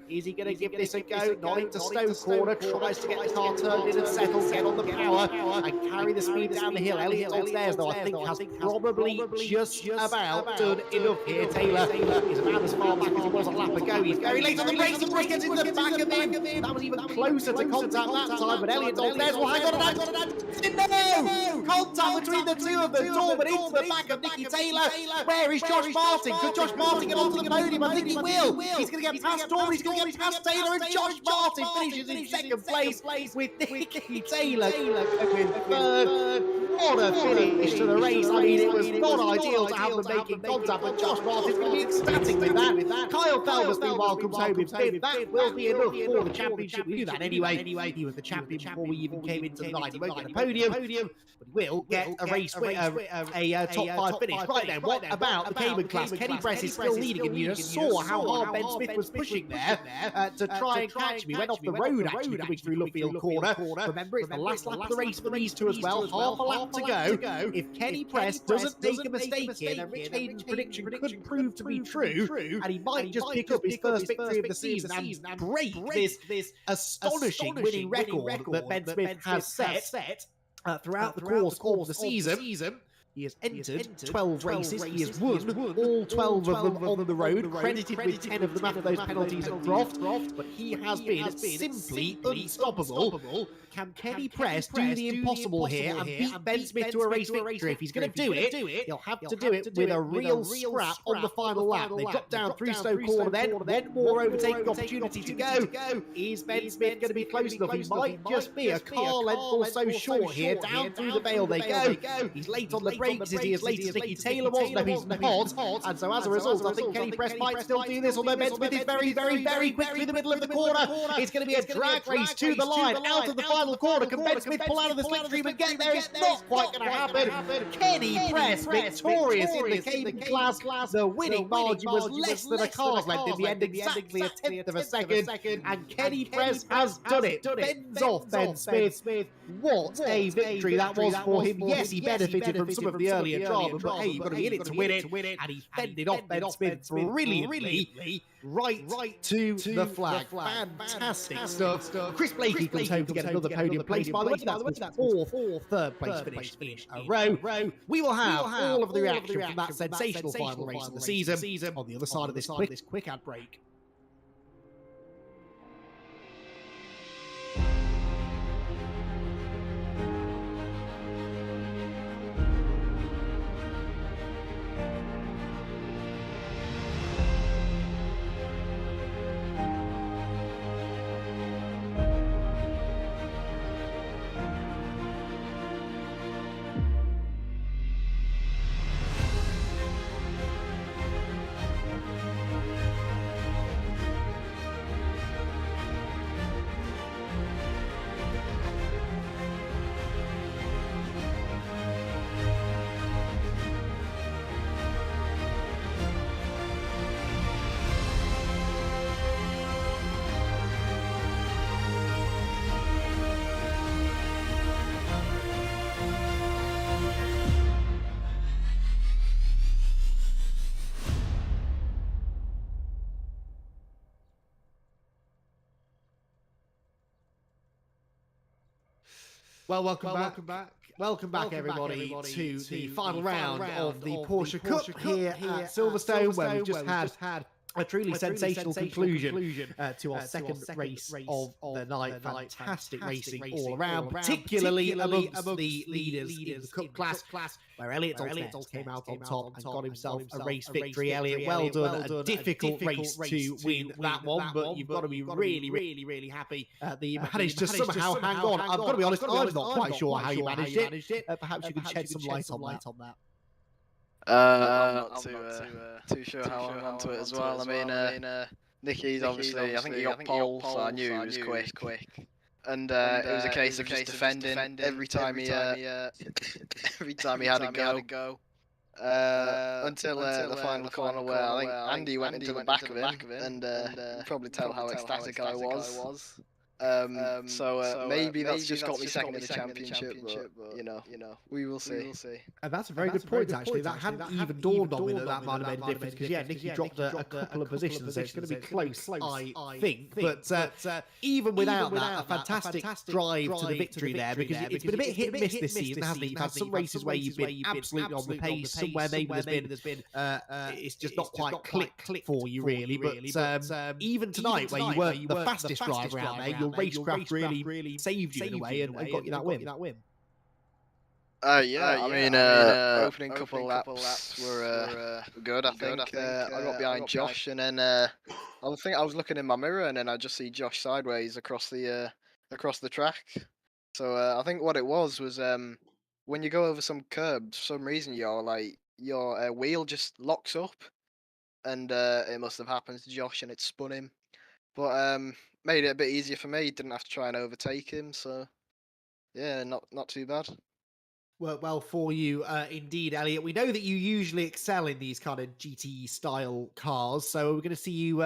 Is he going to give this a go? Not into Stowe corner, tries to get the car turned in and settled, get on the power, and carry the speed down the hill. Elliot Altairs, though, I think has probably just about done enough here. Taylor is about as far back as he was a lap ago. He's very late on the brakes, and gets in the back of him. That was even closer to contact that time, but Elliot Altairs will hang on to that. No! Contact between the two of them. Dorman into the back of Nicky Taylor. Where is Josh Martin? Could Josh Martin get onto the podium? I think he will. He's going to get past Dorman. He's going to get past Taylor, and Josh Martin finishes in second place with Nicky Taylor coming third. What a finish to the race. I mean, it was not ideal to have them making contact, but Josh Martin's going to be ecstatic with that. Kyle Felbers, meanwhile, comes home in fifth. That will be enough for the championship. We knew that anyway. He was the champion before we even came into the night. He won't get a podium, but he will get a race a top 5 finish. Right then, what about the Cayman class? Kenny Press is still leading, and you just saw how hard Ben Smith was pushing there to try and catch him. He went off the road, actually, coming through Luffield Corner. Remember, it's the last lap of the race for these two as well. Half a lap to go. If Kenny Press doesn't make a mistake here, then Rich Hayden's prediction could prove to be true, and he might just pick up his first victory of the season and break this astonishing winning record that Ben Smith has set throughout the course of the season. He has entered 12 races. He has won all 12 of them on the road, credited with 10 of them after those penalties at Croft. But he has been simply unstoppable. Can Kenny Press do the impossible here and beat Ben Smith to a race victory? If he's going to do it, he'll have to do it with a real scrap on the final lap. They drop down through Stowe Corner then. One more overtaking opportunity to go. Is Ben Smith going to be close enough? He might just be a car length or so short here. Down through the Vale they go. He's late on the brakes. Is he as late as Nicky Taylor was? No, he's not. And so as a result, I think Kenny Press might still do this, although Ben Smith is very, very, very quick through the middle of the corner. It's going to be a drag race to the line, out of the final corner. Can Ben Smith pull out of the slipstream and get there? It's not quite going to happen. Kenny Press victorious in the Cayman class. The winning margin was less than a car's length in the end, exactly a tenth of a second. And Kenny Press has done it. Bends off Ben Smith. What a victory that was for him. Yes, he benefited from some of the earlier drama, but hey, you've got to be in it to win it. And he fended off Ben Smith brilliantly right to the flag. Fantastic stuff. Chris Blakey comes home to get another podium place. By the way, that's his fourth third place finish in a row. We will have all of the reaction from that sensational final race of the season on the other side of this quick ad break. Well, welcome back, everybody, to the final round of the Porsche Cup here at Silverstone, where we've just had a truly sensational conclusion to our second race of the night. Fantastic racing all around, particularly amongst the leaders in the Cup class, where Elliot Altairs came out on top and got himself a race victory. Elliot, well done. A difficult race to win that one, but you've got to be really happy that you managed to somehow hang on. I've got to be honest, I'm not quite sure how you managed it. Perhaps you could shed some light on that. I'm not too sure how I hung on to it as well. I mean, Nicky's obviously, I think he got pole, so I knew he was quick. And it was a case of just defending every time he had a go. Until the final corner where I think Andy went into the back of him, and you can probably tell how ecstatic I was. So maybe that's just got me second in the championship, but you know, we will see. And that's a very good point, actually. That hadn't even dawned on me that might have made a difference, because, yeah, Nicky dropped a couple of positions, so it's going to be close, I think. But even without that, a fantastic drive to the victory there, because it's been a bit hit and miss this season, hasn't it? You've had some races where you've been absolutely on the pace, somewhere maybe there's been, it's just not quite clicked for you, really. But even tonight, where you weren't the fastest driver out there, your racecraft really saved you in a way and got you that win. Yeah, I mean, opening couple laps were good. I think I got behind Josh, and then I was looking in my mirror, and then I just see Josh sideways across the track. So I think what it was when you go over some curbs, for some reason your wheel just locks up, and it must have happened to Josh, and it spun him. But made it a bit easier for me. Didn't have to try and overtake him. So yeah, not too bad. Worked well for you, indeed, Elliot. We know that you usually excel in these kind of GT-style cars, so we're going to see you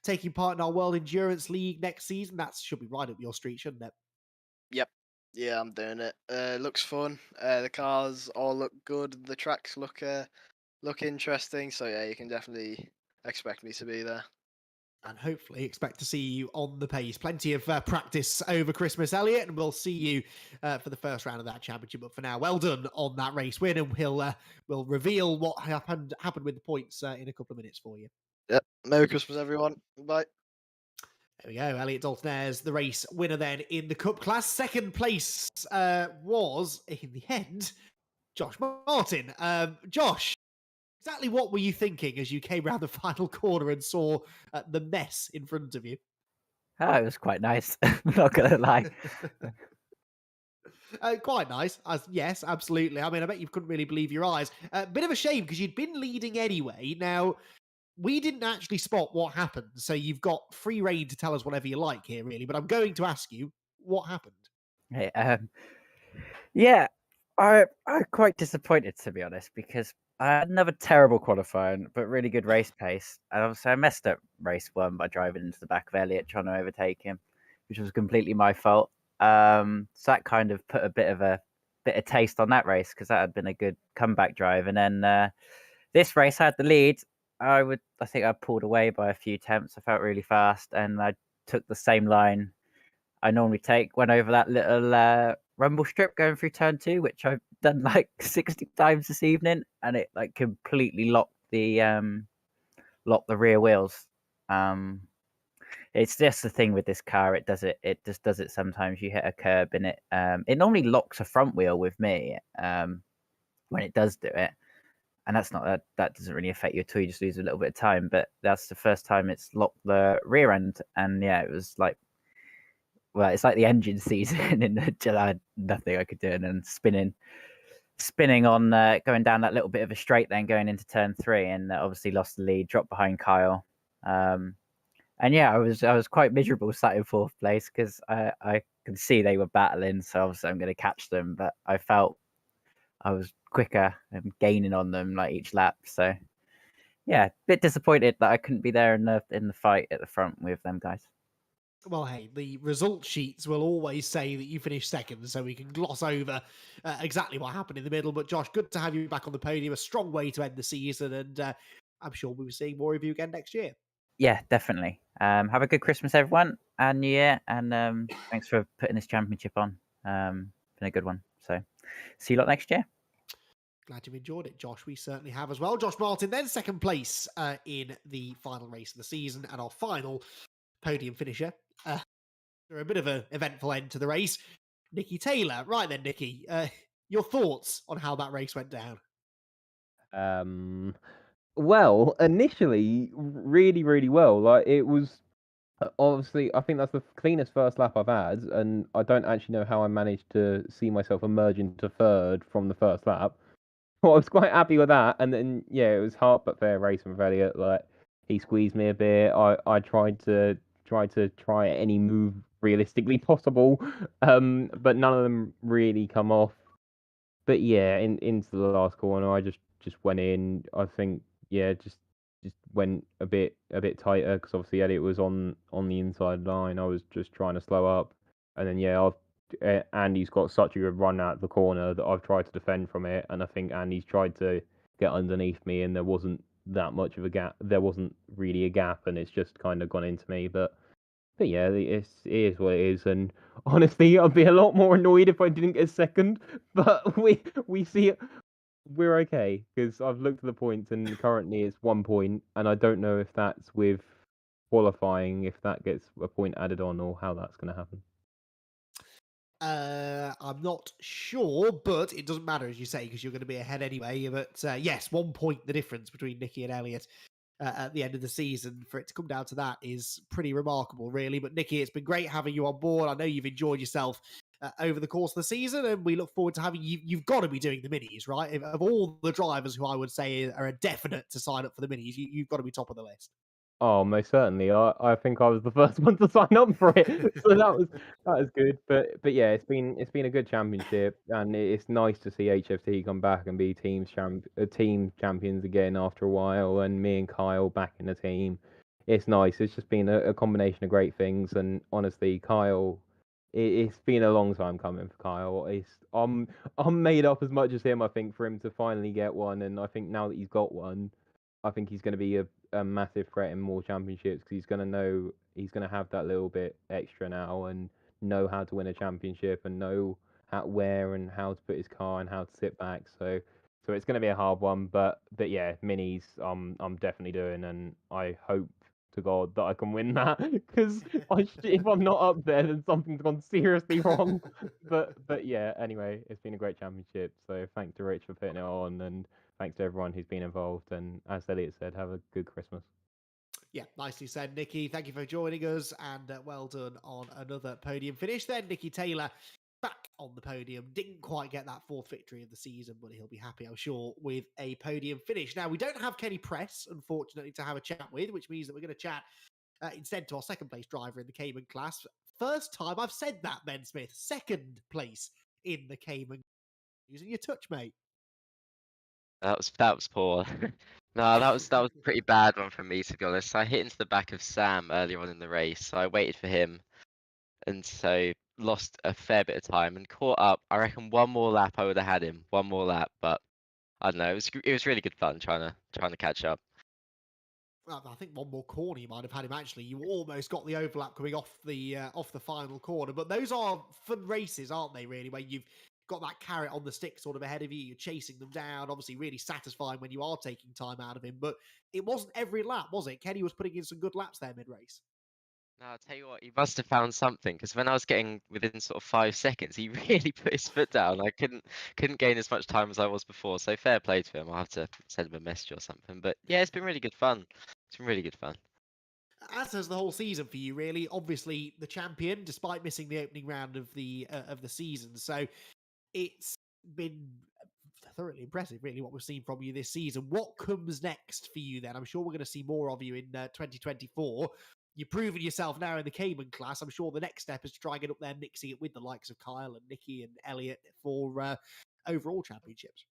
taking part in our World Endurance League next season. That should be right up your street, shouldn't it? Yep. Yeah, I'm doing it. Looks fun. The cars all look good. The tracks look interesting. So yeah, you can definitely expect me to be there. And hopefully expect to see you on the pace. Plenty of practice over Christmas, Elliot, and we'll see you for the first round of that championship. But for now, well done on that race win, and we'll reveal what happened with the points in a couple of minutes for you. Yep. Merry Christmas, everyone. Bye. There we go. Elliot Daltonair's the race winner then in the Cup class. Second place was, in the end, Josh Martin. Josh, exactly what were you thinking as you came round the final corner and saw the mess in front of you? Oh, it was quite nice. I'm not going to lie. Quite nice. Yes, absolutely. I mean, I bet you couldn't really believe your eyes. Bit of a shame, because you'd been leading anyway. Now, we didn't actually spot what happened, so you've got free rein to tell us whatever you like here, really. But I'm going to ask you, what happened? Hey, yeah, I'm quite disappointed, to be honest, because I had another terrible qualifying, but really good race pace. And obviously, I messed up race one by driving into the back of Elliot, trying to overtake him, which was completely my fault. So that kind of put a bit of taste on that race, because that had been a good comeback drive. And then this race, I had the lead. I think I pulled away by a few tenths. I felt really fast, and I took the same line I normally take. Went over that little rumble strip going through turn 2, which I've done like 60 times this evening, and it like completely locked the rear wheels. It's just the thing with this car. It just does it sometimes. You hit a curb and it normally locks a front wheel with me when it does do it. And that doesn't really affect you at all. You just lose a little bit of time. But that's the first time it's locked the rear end. And yeah, it was like, well, it's like the engine season, and I had nothing I could do. And then spinning on going down that little bit of a straight, then going into turn 3, and obviously lost the lead, dropped behind Kyle. And yeah, I was quite miserable sat in 4th place, because I could see they were battling. So obviously I'm going to catch them, but I felt I was quicker and gaining on them like each lap. So yeah, a bit disappointed that I couldn't be there in the fight at the front with them guys. Well, hey, the result sheets will always say that you finished second, so we can gloss over exactly what happened in the middle. But Josh, good to have you back on the podium. A strong way to end the season, and I'm sure we'll be seeing more of you again next year. Yeah, definitely. Have a good Christmas, everyone, and New Year, and thanks for putting this championship on. Been a good one. So see you lot next year. Glad you've enjoyed it, Josh. We certainly have as well. Josh Martin, then second place in the final race of the season, and our final podium finisher. A bit of an eventful end to the race. Nicky Taylor. Right then, Nicky, your thoughts on how that race went down? Well, initially, really, really well. Like, it was obviously, I think that's the cleanest first lap I've had, and I don't actually know how I managed to see myself emerge into third from the first lap. Well, I was quite happy with that, and then yeah, it was hard but fair racing with Elliot. Like, he squeezed me a bit. I tried to try any move realistically possible, but none of them really come off. But yeah, into the last corner, I just went in. I think yeah, just just went a bit tighter because obviously Elliot was on the inside line. I was just trying to slow up, and then Andy's got such a good run out the corner that I've tried to defend from it, and I think Andy's tried to get underneath me, and there wasn't that much of a gap. There wasn't really a gap, and it's just kind of gone into me. But yeah, it is what it is, and honestly, I'd be a lot more annoyed if I didn't get second. But we see it. We're okay because I've looked at the points, and currently it's 1 point, and I don't know if that's with qualifying, if that gets a point added on, or how that's going to happen. I'm not sure, but it doesn't matter, as you say, because you're going to be ahead anyway. But yes, 1 point the difference between Nicky and Elliot at the end of the season. For it to come down to that is pretty remarkable, really. But Nicky, it's been great having you on board. I know you've enjoyed yourself over the course of the season, and we look forward to having you. You've got to be doing the minis, right? Of all the drivers who I would say are a definite to sign up for the minis, you've got to be top of the list. Oh, most certainly. I think I was the first one to sign up for it, so that was good. But yeah, it's been a good championship, and it's nice to see HFT come back and be team champions again after a while, and me and Kyle back in the team. It's nice. It's just been a combination of great things, and honestly, Kyle, it's been a long time coming for Kyle. I'm made up as much as him. I think for him to finally get one, and I think now that he's got one, I think he's going to be a massive threat in more championships because he's going to have that little bit extra now and know how to win a championship and know where and how to put his car and how to sit back. So it's going to be a hard one, but yeah, minis I'm definitely doing, and I hope to God that I can win that because if I'm not up there, then something's gone seriously wrong. But yeah, anyway, it's been a great championship. So thanks to Rich for putting it on, and thanks to everyone who's been involved. And as Elliot said, have a good Christmas. Yeah, nicely said, Nicky. Thank you for joining us, and well done on another podium finish. Then Nicky Taylor back on the podium. Didn't quite get that fourth victory of the season, but he'll be happy, I'm sure, with a podium finish. Now, we don't have Kenny Press, unfortunately, to have a chat with, which means that we're going to chat instead to our second place driver in the Cayman class. First time I've said that, Ben Smith. Second place in the Cayman. Using your touch, mate. That was poor. No, that was a pretty bad one from me, to be honest. I hit into the back of Sam earlier on in the race, so I waited for him, and so lost a fair bit of time and caught up. I reckon one more lap I would have had him, one more lap, but I don't know. It was really good fun trying to catch up. Well, I think one more corner you might have had him. Actually, you almost got the overlap coming off the final corner. But those are fun races, aren't they? Really, where you've got that carrot on the stick sort of ahead of you. You're chasing them down. Obviously, really satisfying when you are taking time out of him. But it wasn't every lap, was it? Kenny was putting in some good laps there mid-race. No, I'll tell you what, he must have found something, because when I was getting within sort of 5 seconds, he really put his foot down. I couldn't gain as much time as I was before. So fair play to him. I'll have to send him a message or something. But yeah, it's been really good fun. It's been really good fun. As has the whole season for you, really. Obviously, the champion, despite missing the opening round of the season. So it's been thoroughly impressive, really, what we've seen from you this season. What comes next for you then? I'm sure we're going to see more of you in 2024. You've proven yourself now in the Cayman class. I'm sure the next step is to try and get up there, mixing it with the likes of Kyle and Nicky and Elliot for overall championships.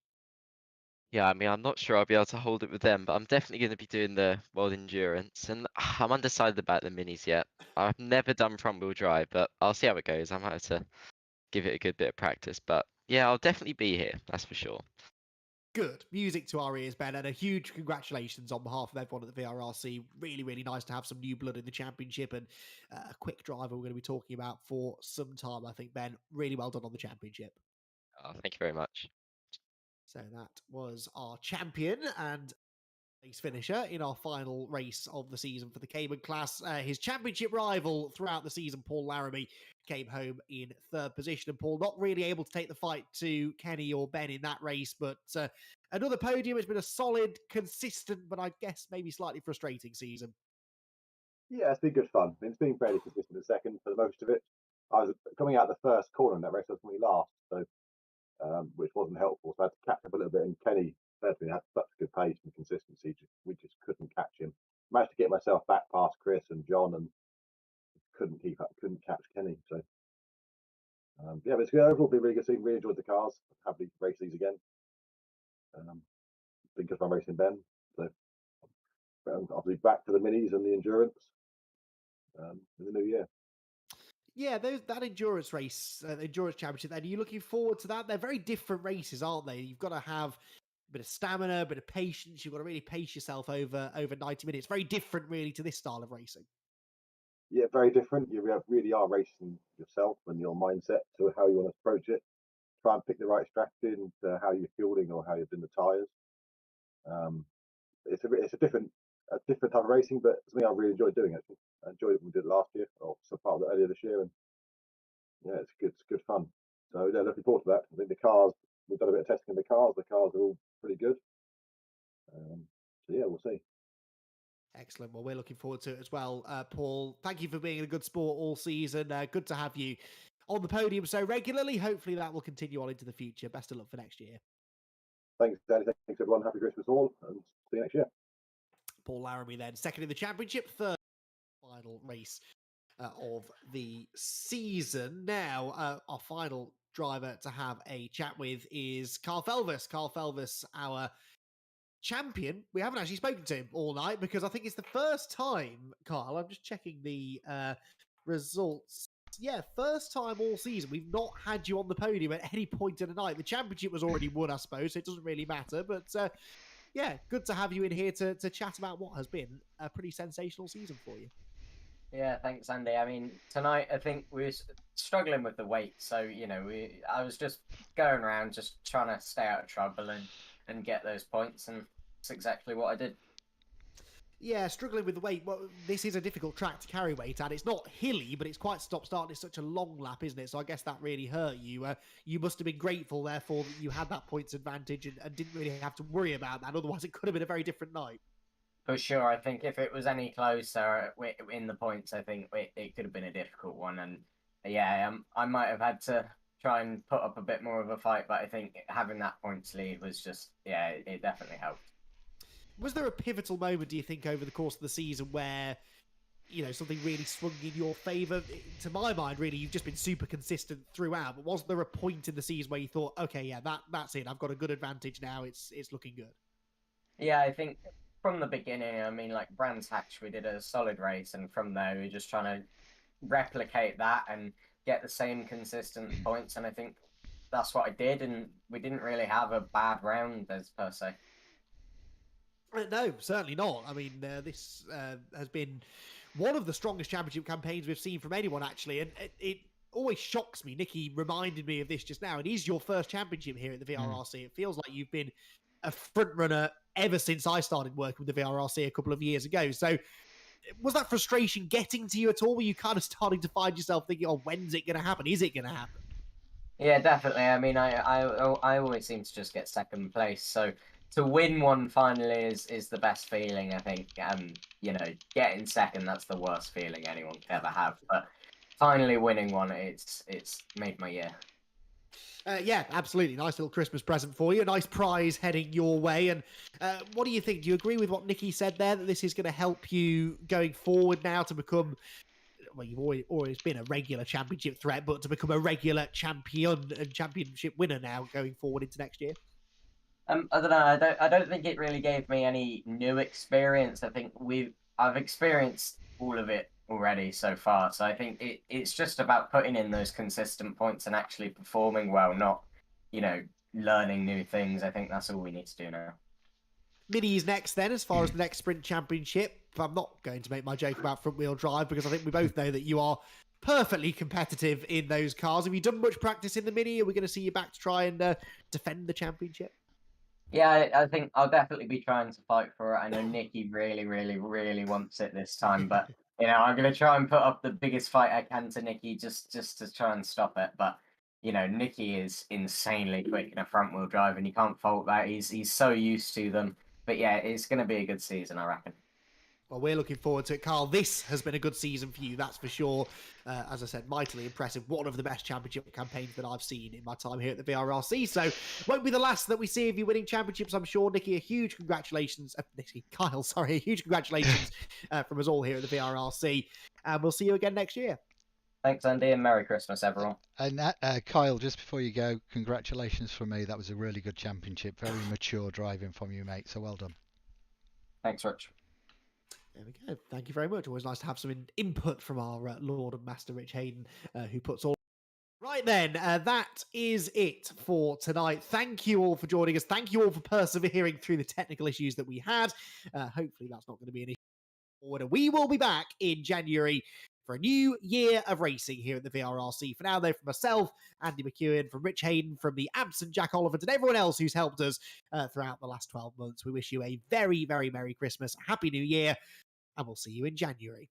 Yeah, I mean, I'm not sure I'll be able to hold it with them, but I'm definitely going to be doing the World Endurance, and I'm undecided about the minis yet. I've never done front wheel drive, but I'll see how it goes. I might have to give it a good bit of practice, but yeah, I'll definitely be here, that's for sure. Good. Music to our ears, Ben, and a huge congratulations on behalf of everyone at the VRRC. Really, really nice to have some new blood in the championship, and a quick driver we're going to be talking about for some time, I think, Ben. Really well done on the championship. Oh, thank you very much. So that was our champion and race finisher in our final race of the season for the Cayman class. His championship rival throughout the season, Paul Laramie, came home in third position. And Paul not really able to take the fight to Kenny or Ben in that race, but another podium. It's been a solid, consistent, but I guess maybe slightly frustrating season. Yeah, it's been good fun. It's been fairly consistent in second for the most of it. I was coming out the first corner in that race, I was probably last, so which wasn't helpful. So I had to catch up a little bit. And Kenny certainly had such good pace and consistency, we just couldn't catch him. Managed to get myself back past Chris and John, and couldn't keep up, couldn't catch Kenny. So yeah, but it's overall been really good season. Really enjoyed the cars. Happy to race these again. Think of my racing Ben. So obviously back to the minis and the endurance in the new year. Yeah, that endurance race, endurance championship, then, are you looking forward to that? They're very different races, aren't they? You've got to have a bit of stamina, a bit of patience. You've got to really pace yourself over 90 minutes. Very different, really, to this style of racing. Yeah, very different. You really are racing yourself and your mindset to how you want to approach it. Try and pick the right strategy and how you're fielding or how you're doing the tyres. It's a different type of racing, but something I really enjoyed doing. Actually, I enjoyed it when we did it last year, or some part of it earlier this year, and yeah, it's good fun. So yeah, looking forward to that. I think the cars, we've done a bit of testing of the cars. The cars are all pretty good. So yeah, we'll see. Excellent. Well, we're looking forward to it as well. Paul, thank you for being a good sport all season. Good to have you on the podium so regularly. Hopefully that will continue on into the future. Best of luck for next year. Thanks, Danny. Thanks, everyone. Happy Christmas all, and see you next year. Paul Laramie then, second in the championship, third final race of the season. Now, our final driver to have a chat with is Carl Felvis. Carl Felvis, our champion. We haven't actually spoken to him all night because I think it's the first time, Carl, I'm just checking the results. Yeah, first time all season we've not had you on the podium at any point in the night. The championship was already won, I suppose, so it doesn't really matter. But yeah, good to have you in here to chat about what has been a pretty sensational season for you. Yeah, thanks, Andy. I mean, tonight I think we were struggling with the weight, so you know, I was just going around, just trying to stay out of trouble and get those points, and that's exactly what I did. Yeah, struggling with the weight. Well, this is a difficult track to carry weight at. It's not hilly, but it's quite stop-start. It's such a long lap, isn't it? So I guess that really hurt you. You must have been grateful, therefore, that you had that points advantage and didn't really have to worry about that. Otherwise, it could have been a very different night. For sure. I think if it was any closer in the points, I think it could have been a difficult one. And yeah, I might have had to try and put up a bit more of a fight, but I think having that points lead was just, yeah, it definitely helped. Was there a pivotal moment, do you think, over the course of the season where, you know, something really swung in your favour? To my mind, really, you've just been super consistent throughout. But was there a point in the season where you thought, okay, yeah, that's it. I've got a good advantage now. It's looking good. Yeah, I think from the beginning, I mean, like Brands Hatch, we did a solid race, and from there, we were just trying to replicate that and get the same consistent points. And I think that's what I did, and we didn't really have a bad round as per se. No, certainly not. I mean, this has been one of the strongest championship campaigns we've seen from anyone, actually. And it always shocks me. Nicky reminded me of this just now. It is your first championship here at the VRRC. It feels like you've been a front runner ever since I started working with the VRRC a couple of years ago. So was that frustration getting to you at all? Were you kind of starting to find yourself thinking, oh, when's it going to happen? Is it going to happen? Yeah, definitely. I mean, I always seem to just get second place. So to win one finally is the best feeling, I think. You know, getting second, that's the worst feeling anyone could ever have. But finally winning one, it's made my year. Yeah, absolutely. Nice little Christmas present for you. A nice prize heading your way. And what do you think? Do you agree with what Nicky said there, that this is going to help you going forward now to become, well, you've always been a regular championship threat, but to become a regular champion and championship winner now going forward into next year? I don't know. I don't think it really gave me any new experience. I think I've experienced all of it already so far. So I think it's just about putting in those consistent points and actually performing well, not, you know, learning new things. I think that's all we need to do now. Minis next then, as far as the next sprint championship. I'm not going to make my joke about front wheel drive because I think we both know that you are perfectly competitive in those cars. Have you done much practice in the Mini? Are we going to see you back to try and defend the championship? Yeah, I think I'll definitely be trying to fight for it. I know Nicky really, really, really wants it this time, but you know, I'm going to try and put up the biggest fight I can to Nicky just to try and stop it. But you know, Nicky is insanely quick in a front wheel drive, and you can't fault that. He's so used to them. But yeah, it's going to be a good season, I reckon. Well, we're looking forward to it, Carl. This has been a good season for you, that's for sure. As I said, mightily impressive. One of the best championship campaigns that I've seen in my time here at the VRRC. So, won't be the last that we see of you winning championships, I'm sure. Nicky, a huge congratulations. Kyle, sorry, a huge congratulations from us all here at the VRRC. And we'll see you again next year. Thanks, Andy, and Merry Christmas, everyone. And Kyle, just before you go, congratulations from me. That was a really good championship. Very mature driving from you, mate. So well done. Thanks, Rich. There we go. Thank you very much. Always nice to have some input from our Lord and Master Rich Hayden, who puts all. Right then, that is it for tonight. Thank you all for joining us. Thank you all for persevering through the technical issues that we had. Hopefully that's not going to be an issue. We will be back in January for a new year of racing here at the VRRC. For now, though, from myself, Andy McEwen, from Rich Hayden, from the absent Jack Oliver, and everyone else who's helped us throughout the last 12 months, we wish you a very, very Merry Christmas, Happy New Year, and we'll see you in January.